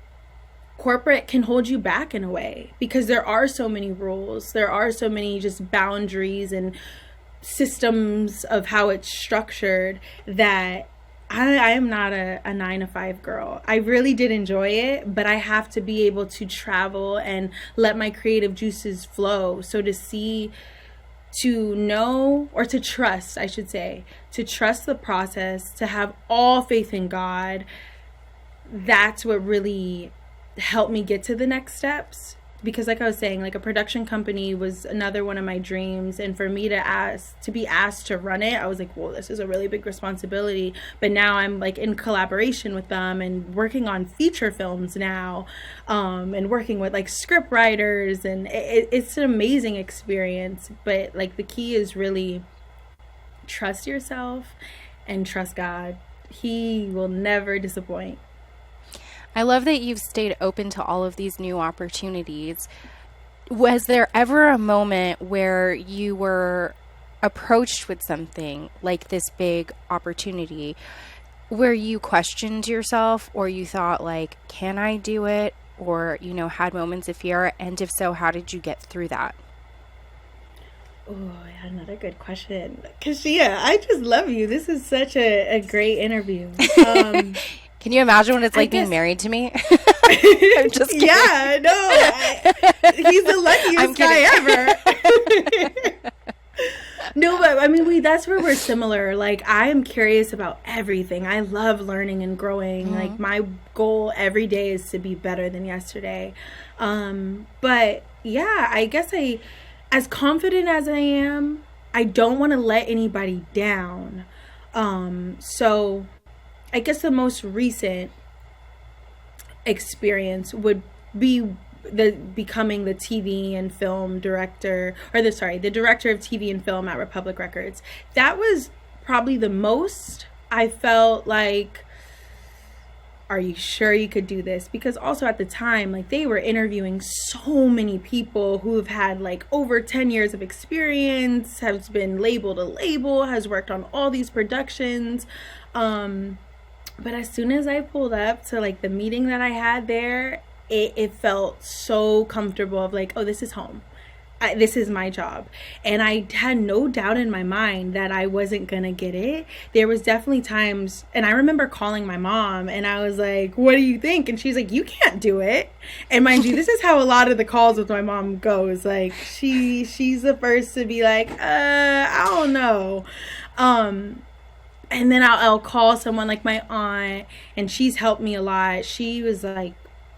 corporate can hold you back in a way, because there are so many rules, there are so many just boundaries and systems of how it's structured, that I am not a 9-to-5 girl. I really did enjoy it, but I have to be able to travel and let my creative juices flow. So to know, or to trust, I should say, to trust the process, to have all faith in God, that's what really helped me get to the next steps. Because like I was saying, like a production company was another one of my dreams, and for me to be asked to run it, I was like, whoa, this is a really big responsibility. But now I'm like in collaboration with them and working on feature films now, and working with like script writers, and it's an amazing experience. But like the key is really trust yourself and trust God. He will never disappoint. I love that you've stayed open to all of these new opportunities. Was there ever a moment where you were approached with something like this big opportunity where you questioned yourself, or you thought like, can I do it? Or, had moments of fear? And if so, how did you get through that? Oh, another good question. Kashia, I just love you. This is such a great interview. Can you imagine what it's like being married to me? I'm just kidding. Yeah, no, he's the luckiest guy ever. No, but I mean, that's where we're similar. Like, I am curious about everything. I love learning and growing. Like, my goal every day is to be better than yesterday. But yeah, I guess as confident as I am, I don't want to let anybody down. So I guess the most recent experience would be becoming the TV and film director, or the director of TV and film at Republic Records. That was probably the most I felt like are you sure you could do this? Because also at the time, like, they were interviewing so many people who have had like over 10 years of experience, has been labeled a label, has worked on all these productions. But as soon as I pulled up to like the meeting that I had there, it felt so comfortable of like, oh, this is home. This is my job. And I had no doubt in my mind that I wasn't gonna get it. There was definitely times, and I remember calling my mom and I was like, what do you think? And she's like, you can't do it. And mind you, this is how a lot of the calls with my mom goes. Like, she's the first to be like, I don't know. And then I'll call someone like my aunt, and she's helped me a lot. She was like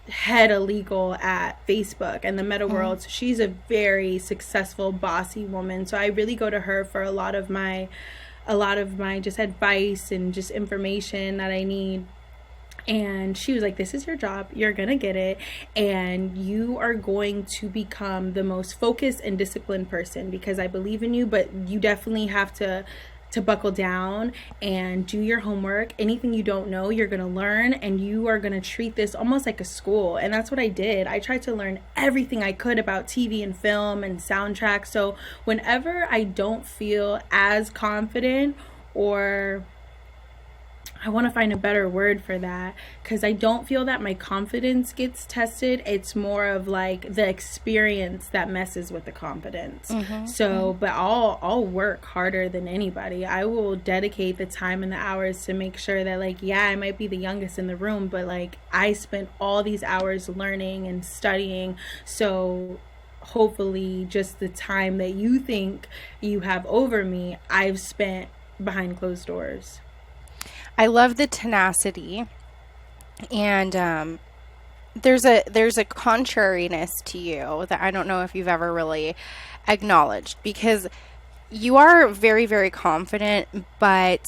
head of legal at Facebook and the meta world. So she's a very successful, bossy woman. So I really go to her for a lot of my just advice and just information that I need. And she was like, this is your job. You're going to get it. And you are going to become the most focused and disciplined person, because I believe in you, but you definitely have to buckle down and do your homework. Anything you don't know, you're going to learn, and you are going to treat this almost like a school. And that's what I did. I tried to learn everything I could about TV and film and soundtrack. So whenever I don't feel as confident, or I want to find a better word for that, because I don't feel that my confidence gets tested. It's more of like the experience that messes with the confidence. But I'll work harder than anybody. I will dedicate the time and the hours to make sure that, like, yeah, I might be the youngest in the room, but like, I spent all these hours learning and studying. So hopefully just the time that you think you have over me, I've spent behind closed doors. I love the tenacity, and there's a contrariness to you that I don't know if you've ever really acknowledged, because you are very, very confident, but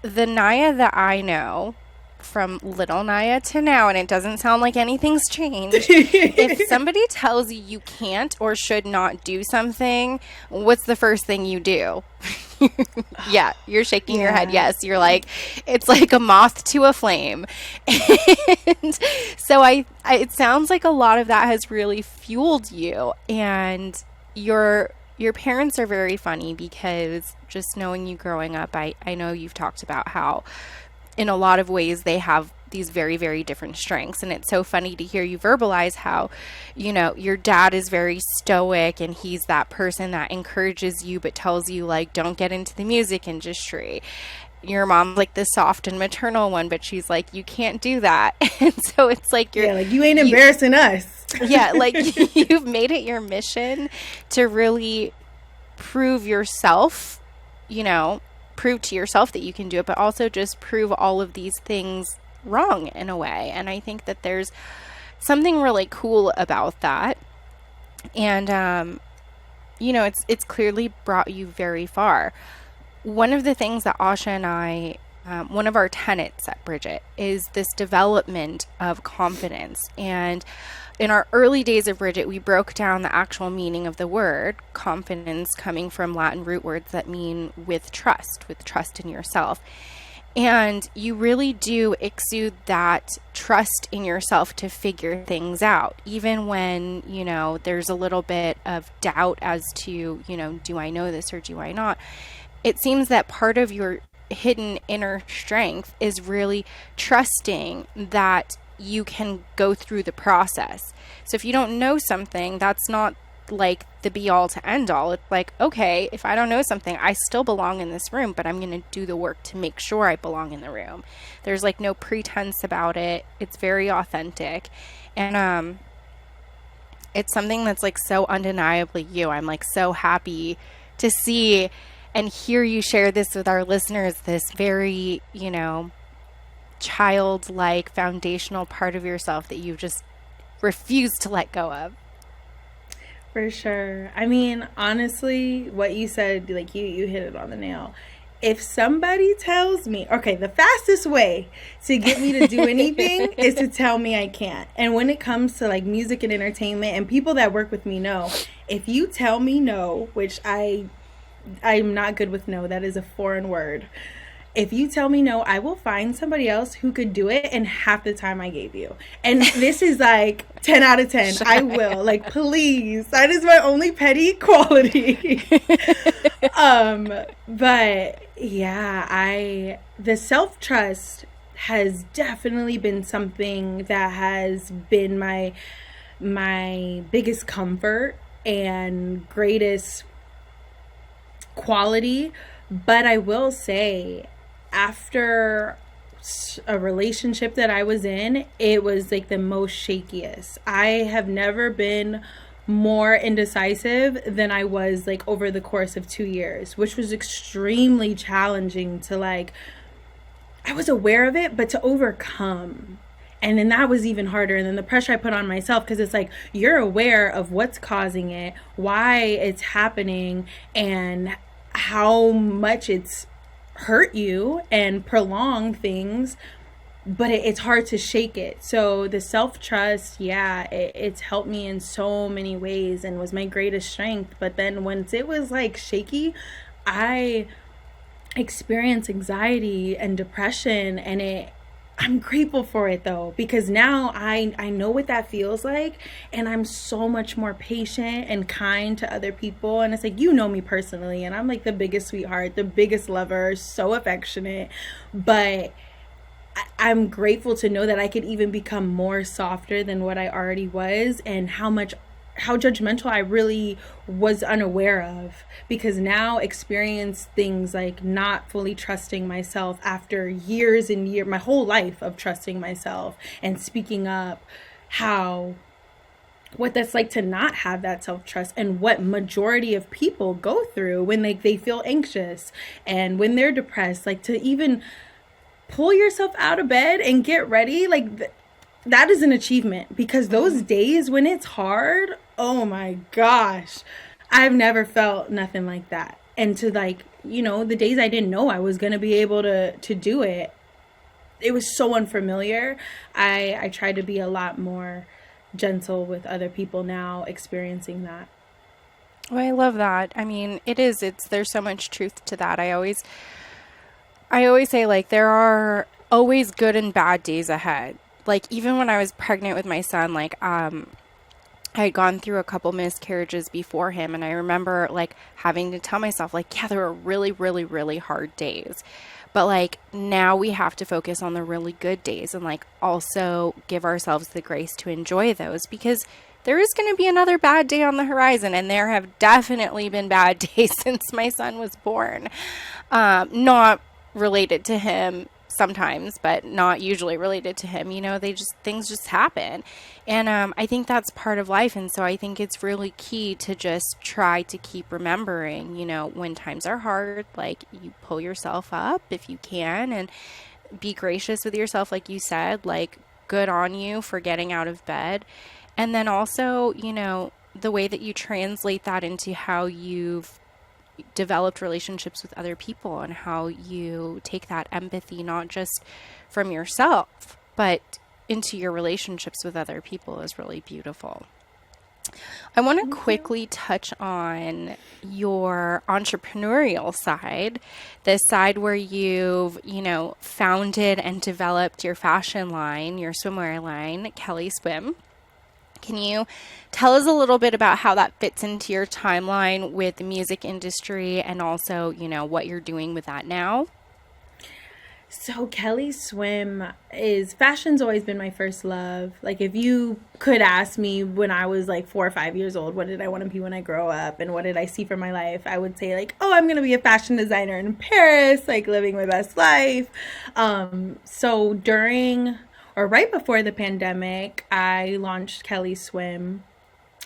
the Naya that I know, from little Naya to now, and it doesn't sound like anything's changed, if somebody tells you you can't or should not do something, what's the first thing you do? Yeah, you're shaking your head. Yes, you're like, it's like a moth to a flame. And so it sounds like a lot of that has really fueled you. And your parents are very funny, because just knowing you growing up, I know you've talked about how in a lot of ways they have these very, very different strengths. And it's so funny to hear you verbalize how, you know, your dad is very stoic, and he's that person that encourages you but tells you, like, don't get into the music industry. Your mom's like the soft and maternal one, but she's like, you can't do that. And so it's like you ain't embarrassing us. Yeah, like, you've made it your mission to really prove yourself, you know, prove to yourself that you can do it, but also just prove all of these things wrong in a way. And I think that there's something really cool about that. And you know, it's clearly brought you very far. One of the things that Asha and I, one of our tenets at Bridget, is this development of confidence. And in our early days of Bridget, we broke down the actual meaning of the word confidence, coming from Latin root words that mean with trust in yourself. And you really do exude that trust in yourself to figure things out, even when, you know, there's a little bit of doubt as to, you know, do I know this or do I not? It seems that part of your hidden inner strength is really trusting that you can go through the process. So if you don't know something, that's not like the be all to end all. It's like, okay, if I don't know something, I still belong in this room, but I'm going to do the work to make sure I belong in the room. There's like no pretense about it. It's very authentic. And it's something that's like so undeniably you. I'm like so happy to see and hear you share this with our listeners, this very, you know, childlike foundational part of yourself that you just refuse to let go of. For sure. I mean, honestly, what you said, like, you hit it on the nail. If somebody tells me, okay, the fastest way to get me to do anything is to tell me I can't. And when it comes to like music and entertainment, and people that work with me know, if you tell me no, which I'm not good with no, that is a foreign word. if you tell me no, I will find somebody else who could do it in half the time I gave you. And this is like 10 out of 10. I will. Like, please. That is my only petty quality. But yeah, the self-trust has definitely been something that has been my biggest comfort and greatest quality. But I will say, after a relationship that I was in, it was like the most shakiest. I have never been more indecisive than I was like over the course of 2 years, which was extremely challenging to like, I was aware of it, but to overcome. And then that was even harder. And then the pressure I put on myself, because it's like, you're aware of what's causing it, why it's happening, and how much it's hurt you and prolong things, but it's hard to shake it. So the self-trust, yeah, it's helped me in so many ways and was my greatest strength. But then once it was like shaky, I experienced anxiety and depression, and I'm grateful for it though, because now I know what that feels like, and I'm so much more patient and kind to other people. And it's like, you know me personally, and I'm like the biggest sweetheart, the biggest lover, so affectionate. But I'm grateful to know that I could even become more softer than what I already was, and how judgmental I really was unaware of, because now experience things like not fully trusting myself after years and years, my whole life of trusting myself and speaking up, what that's like to not have that self-trust, and what majority of people go through when they feel anxious and when they're depressed, like to even pull yourself out of bed and get ready, like that is an achievement, because those days when it's hard, oh my gosh, I've never felt nothing like that. And to like, the days I didn't know I was going to be able to do it, it was so unfamiliar. I try to be a lot more gentle with other people now experiencing that. Well, I love that. I mean, there's so much truth to that. I always say, like, there are always good and bad days ahead. Like, even when I was pregnant with my son, like, I had gone through a couple miscarriages before him, and I remember like having to tell myself, like, yeah, there were really, really, really hard days, but like now we have to focus on the really good days, and like also give ourselves the grace to enjoy those, because there is going to be another bad day on the horizon, and there have definitely been bad days since my son was born. Not related to him sometimes, but not usually related to him. Things just happen. And I think that's part of life. And so I think it's really key to just try to keep remembering, when times are hard, like, you pull yourself up if you can, and be gracious with yourself. Like you said, like, good on you for getting out of bed. And then also, the way that you translate that into how you've developed relationships with other people, and how you take that empathy not just from yourself but into your relationships with other people is really beautiful. I want to quickly touch on your entrepreneurial side, the side where you've, founded and developed your fashion line, your swimwear line, Kelley Swim. Can you tell us a little bit about how that fits into your timeline with the music industry, and also, what you're doing with that now? So Kelley Swim fashion's always been my first love. Like, if you could ask me when I was like 4 or 5 years old, what did I want to be when I grow up, and what did I see for my life, I would say like, oh, I'm going to be a fashion designer in Paris, like living my best life. So during or right before the pandemic, I launched Kelley Swim.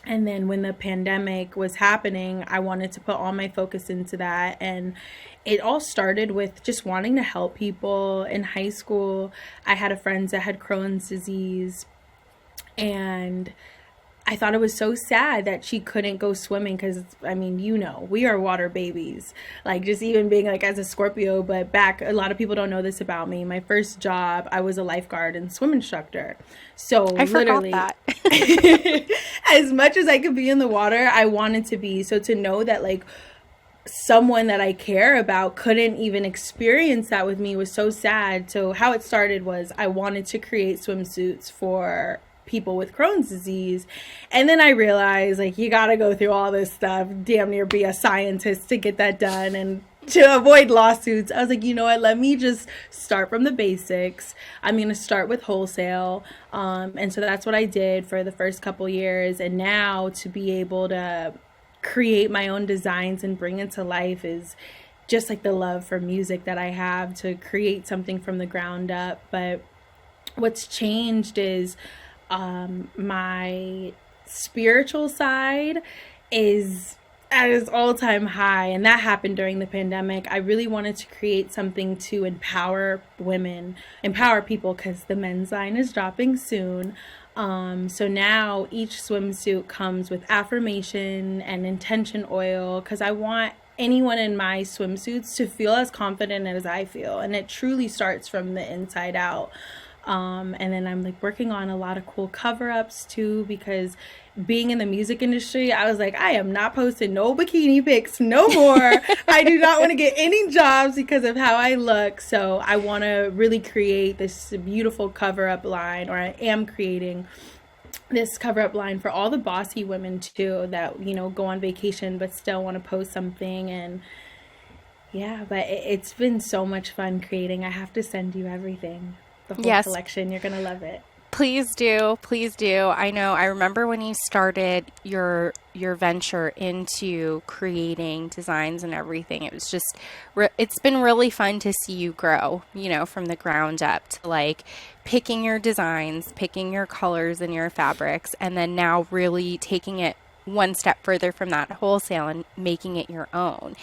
And then when the pandemic was happening, I wanted to put all my focus into that. And it all started with just wanting to help people. In high school, I had a friend that had Crohn's disease, and I thought it was so sad that she couldn't go swimming, because, we are water babies. Like, just even being like as a Scorpio, but a lot of people don't know this about me. My first job, I was a lifeguard and swim instructor. So I forgot that. As much as I could be in the water, I wanted to be. So to know that, like, someone that I care about couldn't even experience that with me was so sad. So how it started was I wanted to create swimsuits for people with Crohn's disease. And then I realized, like, you got to go through all this stuff, damn near be a scientist to get that done. And to avoid lawsuits, I was like, you know what, let me just start from the basics. I'm going to start with wholesale. And so that's what I did for the first couple years. And now to be able to create my own designs and bring it to life is just like the love for music that I have to create something from the ground up. But what's changed is my spiritual side is at its all-time high, and that happened during the pandemic. I really wanted to create something to empower women, empower people, because the men's line is dropping soon. So now each swimsuit comes with affirmation and intention oil, because I want anyone in my swimsuits to feel as confident as I feel, and it truly starts from the inside out. And then I'm like working on a lot of cool cover-ups too, because being in the music industry, I was like, I am not posting no bikini pics no more. I do not want to get any jobs because of how I look. So I want to really create this beautiful cover-up line, or I am creating this cover-up line for all the bossy women too that, you know, go on vacation but still want to post something. And yeah, but it's been so much fun creating. I have to send you everything, the whole collection. You're gonna love it. Please do. Please do. I know. I remember when you started your venture into creating designs and everything. It was just, it's been really fun to see you grow, you know, from the ground up to like picking your designs, picking your colors and your fabrics, and then now really taking it one step further from that wholesale and making it your own.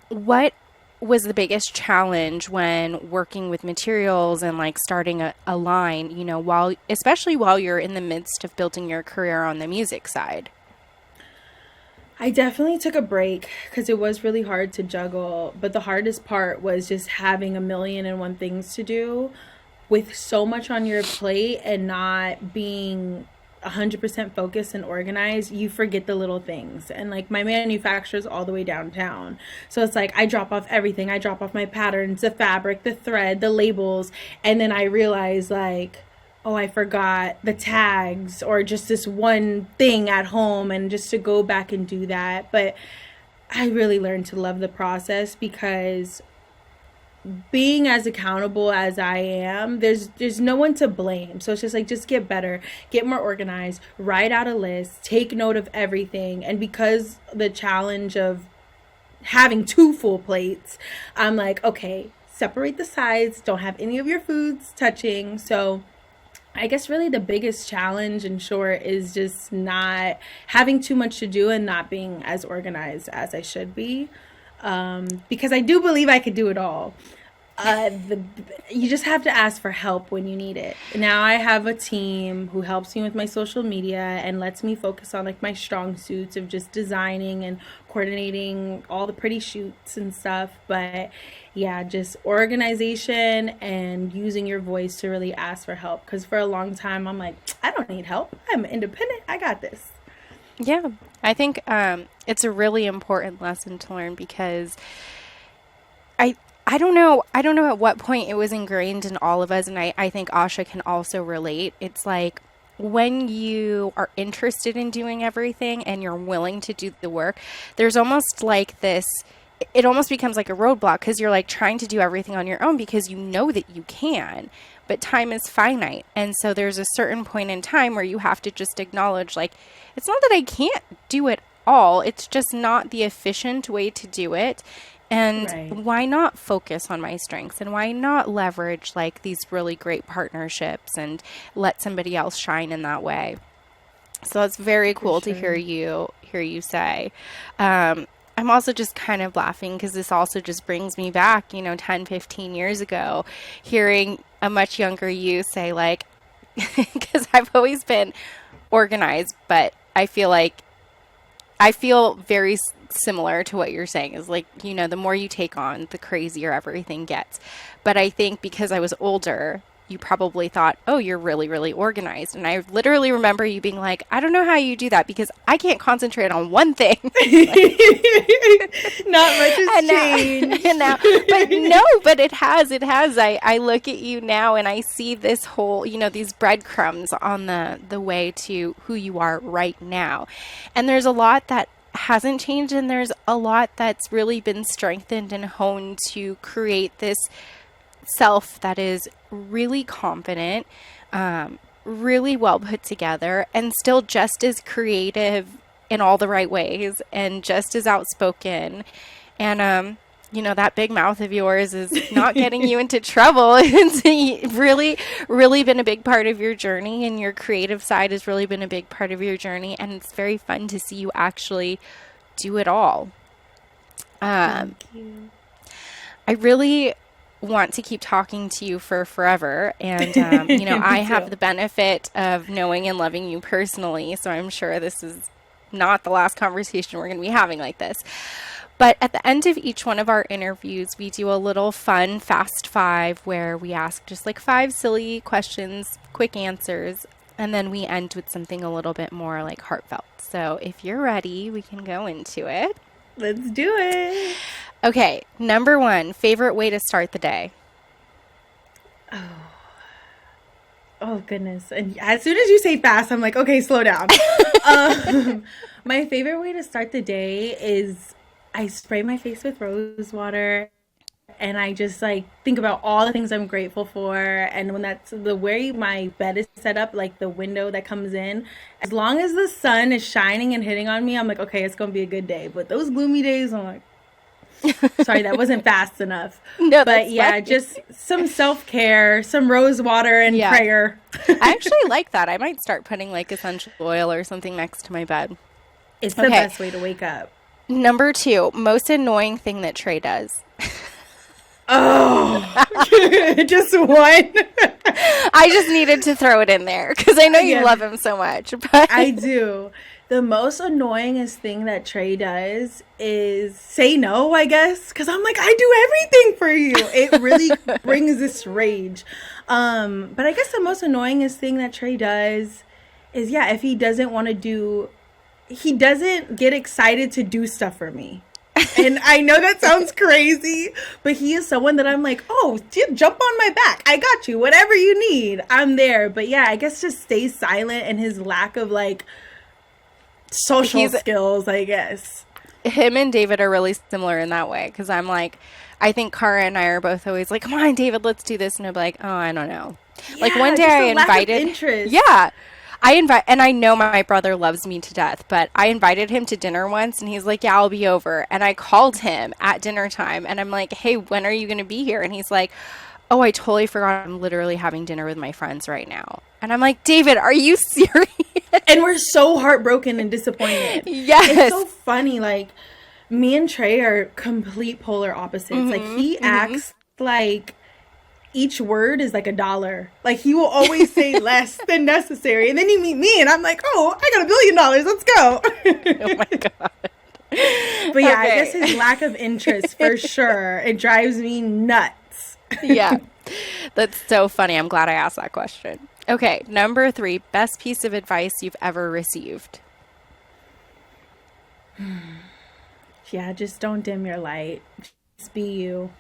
What was the biggest challenge when working with materials and like starting a line, you know, especially while you're in the midst of building your career on the music side? I definitely took a break because it was really hard to juggle, but the hardest part was just having a million and one things to do with so much on your plate and not being 100% focused and organized. You forget the little things. And like my manufacturer's all the way downtown, so it's like I drop off everything. I drop off my patterns, the fabric, the thread, the labels, and then I realize like, oh, I forgot the tags or just this one thing at home, and just to go back and do that. But I really learned to love the process, because being as accountable as I am, there's no one to blame. So it's just like, just get better, get more organized, write out a list, take note of everything. And because the challenge of having two full plates, I'm like, okay, separate the sides, don't have any of your foods touching. So I guess really the biggest challenge, in short, is just not having too much to do and not being as organized as I should be. Because I do believe I could do it all. You just have to ask for help when you need it. Now I have a team who helps me with my social media and lets me focus on like my strong suits of just designing and coordinating all the pretty shoots and stuff. But yeah, just organization and using your voice to really ask for help. Because for a long time, I'm like, I don't need help. I'm independent. I got this. Yeah, I think it's a really important lesson to learn, because I don't know at what point it was ingrained in all of us, and I think Asha can also relate. It's like when you are interested in doing everything and you're willing to do the work, there's almost like this, it almost becomes like a roadblock, because you're like trying to do everything on your own because you know that you can, but time is finite. And so there's a certain point in time where you have to just acknowledge, like, it's not that I can't do it all, it's just not the efficient way to do it. And Right. why not focus on my strengths, and why not leverage like these really great partnerships and let somebody else shine in that way? So that's very cool to hear you say. I'm also just kind of laughing because this also just brings me back, 10, 15 years ago, hearing a much younger you say like, because I've always been organized, but I feel very similar to what you're saying, is like, the more you take on, the crazier everything gets. But I think because I was older, you probably thought, oh, you're really, really organized. And I literally remember you being like, I don't know how you do that because I can't concentrate on one thing. Not much has changed. But it has. I look at you now and I see this whole, these breadcrumbs on the way to who you are right now. And there's a lot that hasn't changed, and there's a lot that's really been strengthened and honed to create this self that is really confident, really well put together, and still just as creative in all the right ways, and just as outspoken. And that big mouth of yours is not getting you into trouble. It's really, really been a big part of your journey, and your creative side has really been a big part of your journey. And it's very fun to see you actually do it all. Thank you. I really want to keep talking to you for forever. And, I have the benefit of knowing and loving you personally. So I'm sure this is not the last conversation we're going to be having like this. But at the end of each one of our interviews, we do a little fun Fast Five where we ask just like 5 silly questions, quick answers, and then we end with something a little bit more like heartfelt. So if you're ready, we can go into it. Let's do it. Okay, number 1, favorite way to start the day. Oh goodness. And as soon as you say fast, I'm like, okay, slow down. My favorite way to start the day is I spray my face with rose water, and I just like think about all the things I'm grateful for. And when that's the way my bed is set up, like the window that comes in, as long as the sun is shining and hitting on me, I'm like, okay, it's gonna be a good day. But those gloomy days, I'm like, sorry, that wasn't fast enough. No, but yeah, fine. Just some self-care, some rose water and prayer. I actually like that. I might start putting like essential oil or something next to my bed. It's the best way to wake up. Number 2, most annoying thing that Trey does. Oh, just one. I just needed to throw it in there because I know you love him so much. But I do. The most annoyingest thing that Trey does is say no, I guess, because I'm like, I do everything for you. It really brings this rage. But I guess the most annoyingest thing that Trey does is, if he doesn't want to do, he doesn't get excited to do stuff for me. And I know that sounds crazy, but he is someone that I'm like, oh, jump on my back. I got you. Whatever you need, I'm there. But I guess just stay silent, and his lack of like social skills, I guess. Him and David are really similar in that way, because I'm like, I think Cara and I are both always like, come on, David, let's do this. And I'll be like, oh, I don't know. Like one day I invited. Interest. Yeah. And I know my brother loves me to death, but I invited him to dinner once, and he's like, yeah, I'll be over. And I called him at dinner time, and I'm like, hey, when are you going to be here? And he's like, oh, I totally forgot. I'm literally having dinner with my friends right now. And I'm like, David, are you serious? And we're so heartbroken and disappointed. Yes. It's so funny. Like, me and Trey are complete polar opposites. Mm-hmm, like, he acts like each word is like $1. Like, he will always say less than necessary. And then you meet me, and I'm like, oh, I got $1 billion. Let's go. Oh, my God. But I guess his lack of interest, for sure, it drives me nuts. Yeah. That's so funny. I'm glad I asked that question. Okay, number 3, best piece of advice you've ever received. Just don't dim your light. Just be you.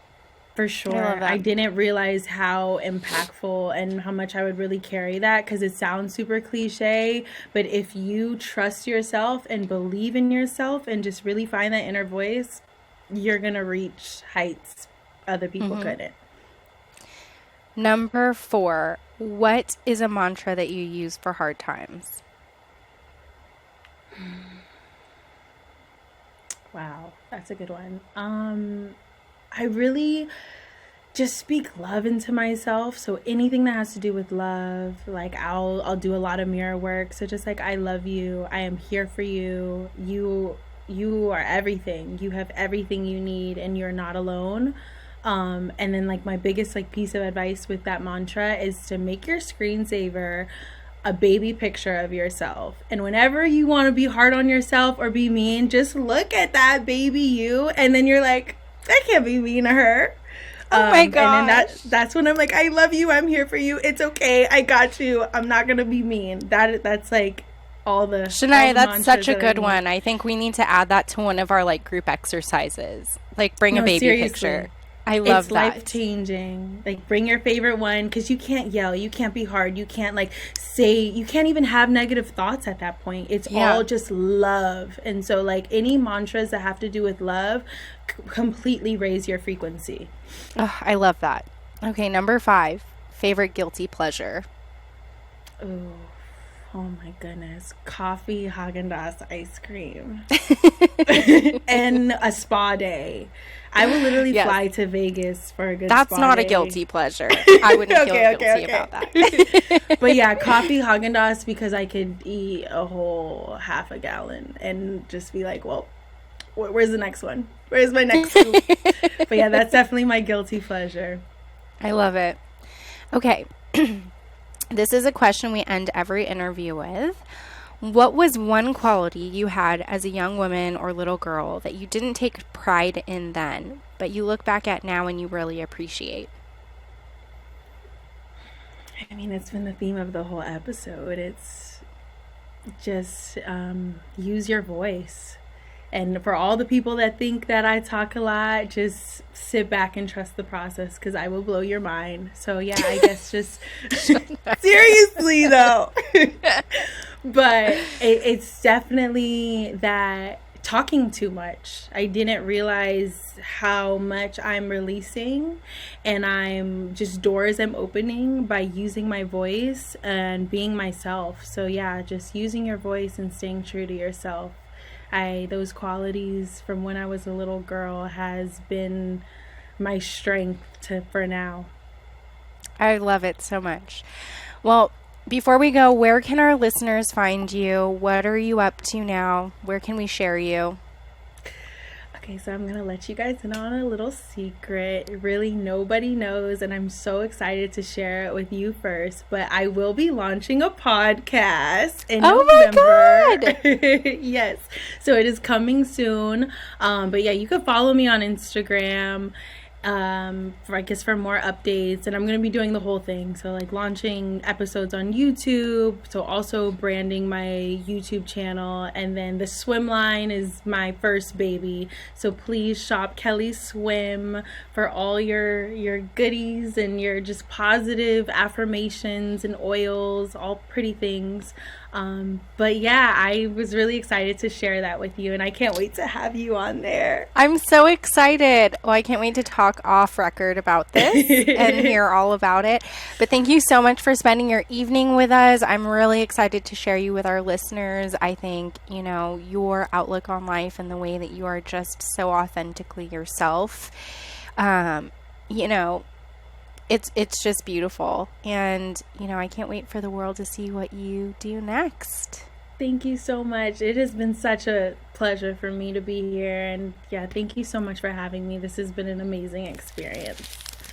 For sure. I didn't realize how impactful and how much I would really carry that, because it sounds super cliche, but if you trust yourself and believe in yourself and just really find that inner voice, you're going to reach heights other people couldn't. Number 4, what is a mantra that you use for hard times? Wow, that's a good one. I really just speak love into myself. So anything that has to do with love, like I'll do a lot of mirror work. So just like, I love you. I am here for you. You are everything. You have everything you need, and you're not alone. And then like my biggest like piece of advice with that mantra is to make your screensaver a baby picture of yourself. And whenever you want to be hard on yourself or be mean, just look at that baby you, and then you're like, I can't be mean to her. Oh my gosh. And then that's when I'm like, I love you. I'm here for you. It's okay. I got you. I'm not going to be mean. That's like all the Shania, that's such a good one. I think we need to add that to one of our like group exercises. Like bring a baby seriously. Picture. I love that. It's life-changing. Like, bring your favorite one, because you can't yell. You can't be hard. You can't, like, say... You can't even have negative thoughts at that point. It's all just love. And so, like, any mantras that have to do with love completely raise your frequency. Oh, I love that. Okay, number 5. Favorite guilty pleasure. Oh my goodness. Coffee, Haagen-Dazs ice cream. And a spa day. I will literally fly to Vegas for a good spa day. That's not a guilty pleasure. I wouldn't feel guilty about that. But yeah, coffee, Haagen-Dazs, because I could eat a whole half a gallon and just be like, well, where's the next one? Where's my next scoop? But yeah, that's definitely my guilty pleasure. I love it. Okay. This is a question we end every interview with. What was one quality you had as a young woman or little girl that you didn't take pride in then, but you look back at now and you really appreciate? I mean, it's been the theme of the whole episode. It's just use your voice. And for all the people that think that I talk a lot, just sit back and trust the process, because I will blow your mind. So yeah, I guess just seriously though. But it's definitely that talking too much. I didn't realize how much I'm releasing, and I'm just doors I'm opening by using my voice and being myself. So yeah, just using your voice and staying true to yourself. Those qualities from when I was a little girl has been my strength for now. I love it so much. Well, before we go, where can our listeners find you? What are you up to now? Where can we share you? Okay, so I'm going to let you guys in on a little secret. Really, nobody knows, and I'm so excited to share it with you first. But I will be launching a podcast in November. Oh my God! Yes. So it is coming soon. But yeah, you can follow me on Instagram. For more updates, and I'm going to be doing the whole thing, so like launching episodes on YouTube, so also branding my YouTube channel, and then the swim line is my first baby, so please shop Kelley Swim for all your goodies and your just positive affirmations and oils, all pretty things. But yeah, I was really excited to share that with you, and I can't wait to have you on there. I'm so excited. Well, I can't wait to talk off record about this and hear all about it. But thank you so much for spending your evening with us. I'm really excited to share you with our listeners. I think, your outlook on life and the way that you are just so authentically yourself, it's just beautiful. And, I can't wait for the world to see what you do next. Thank you so much. It has been such a pleasure for me to be here. And yeah, thank you so much for having me. This has been an amazing experience.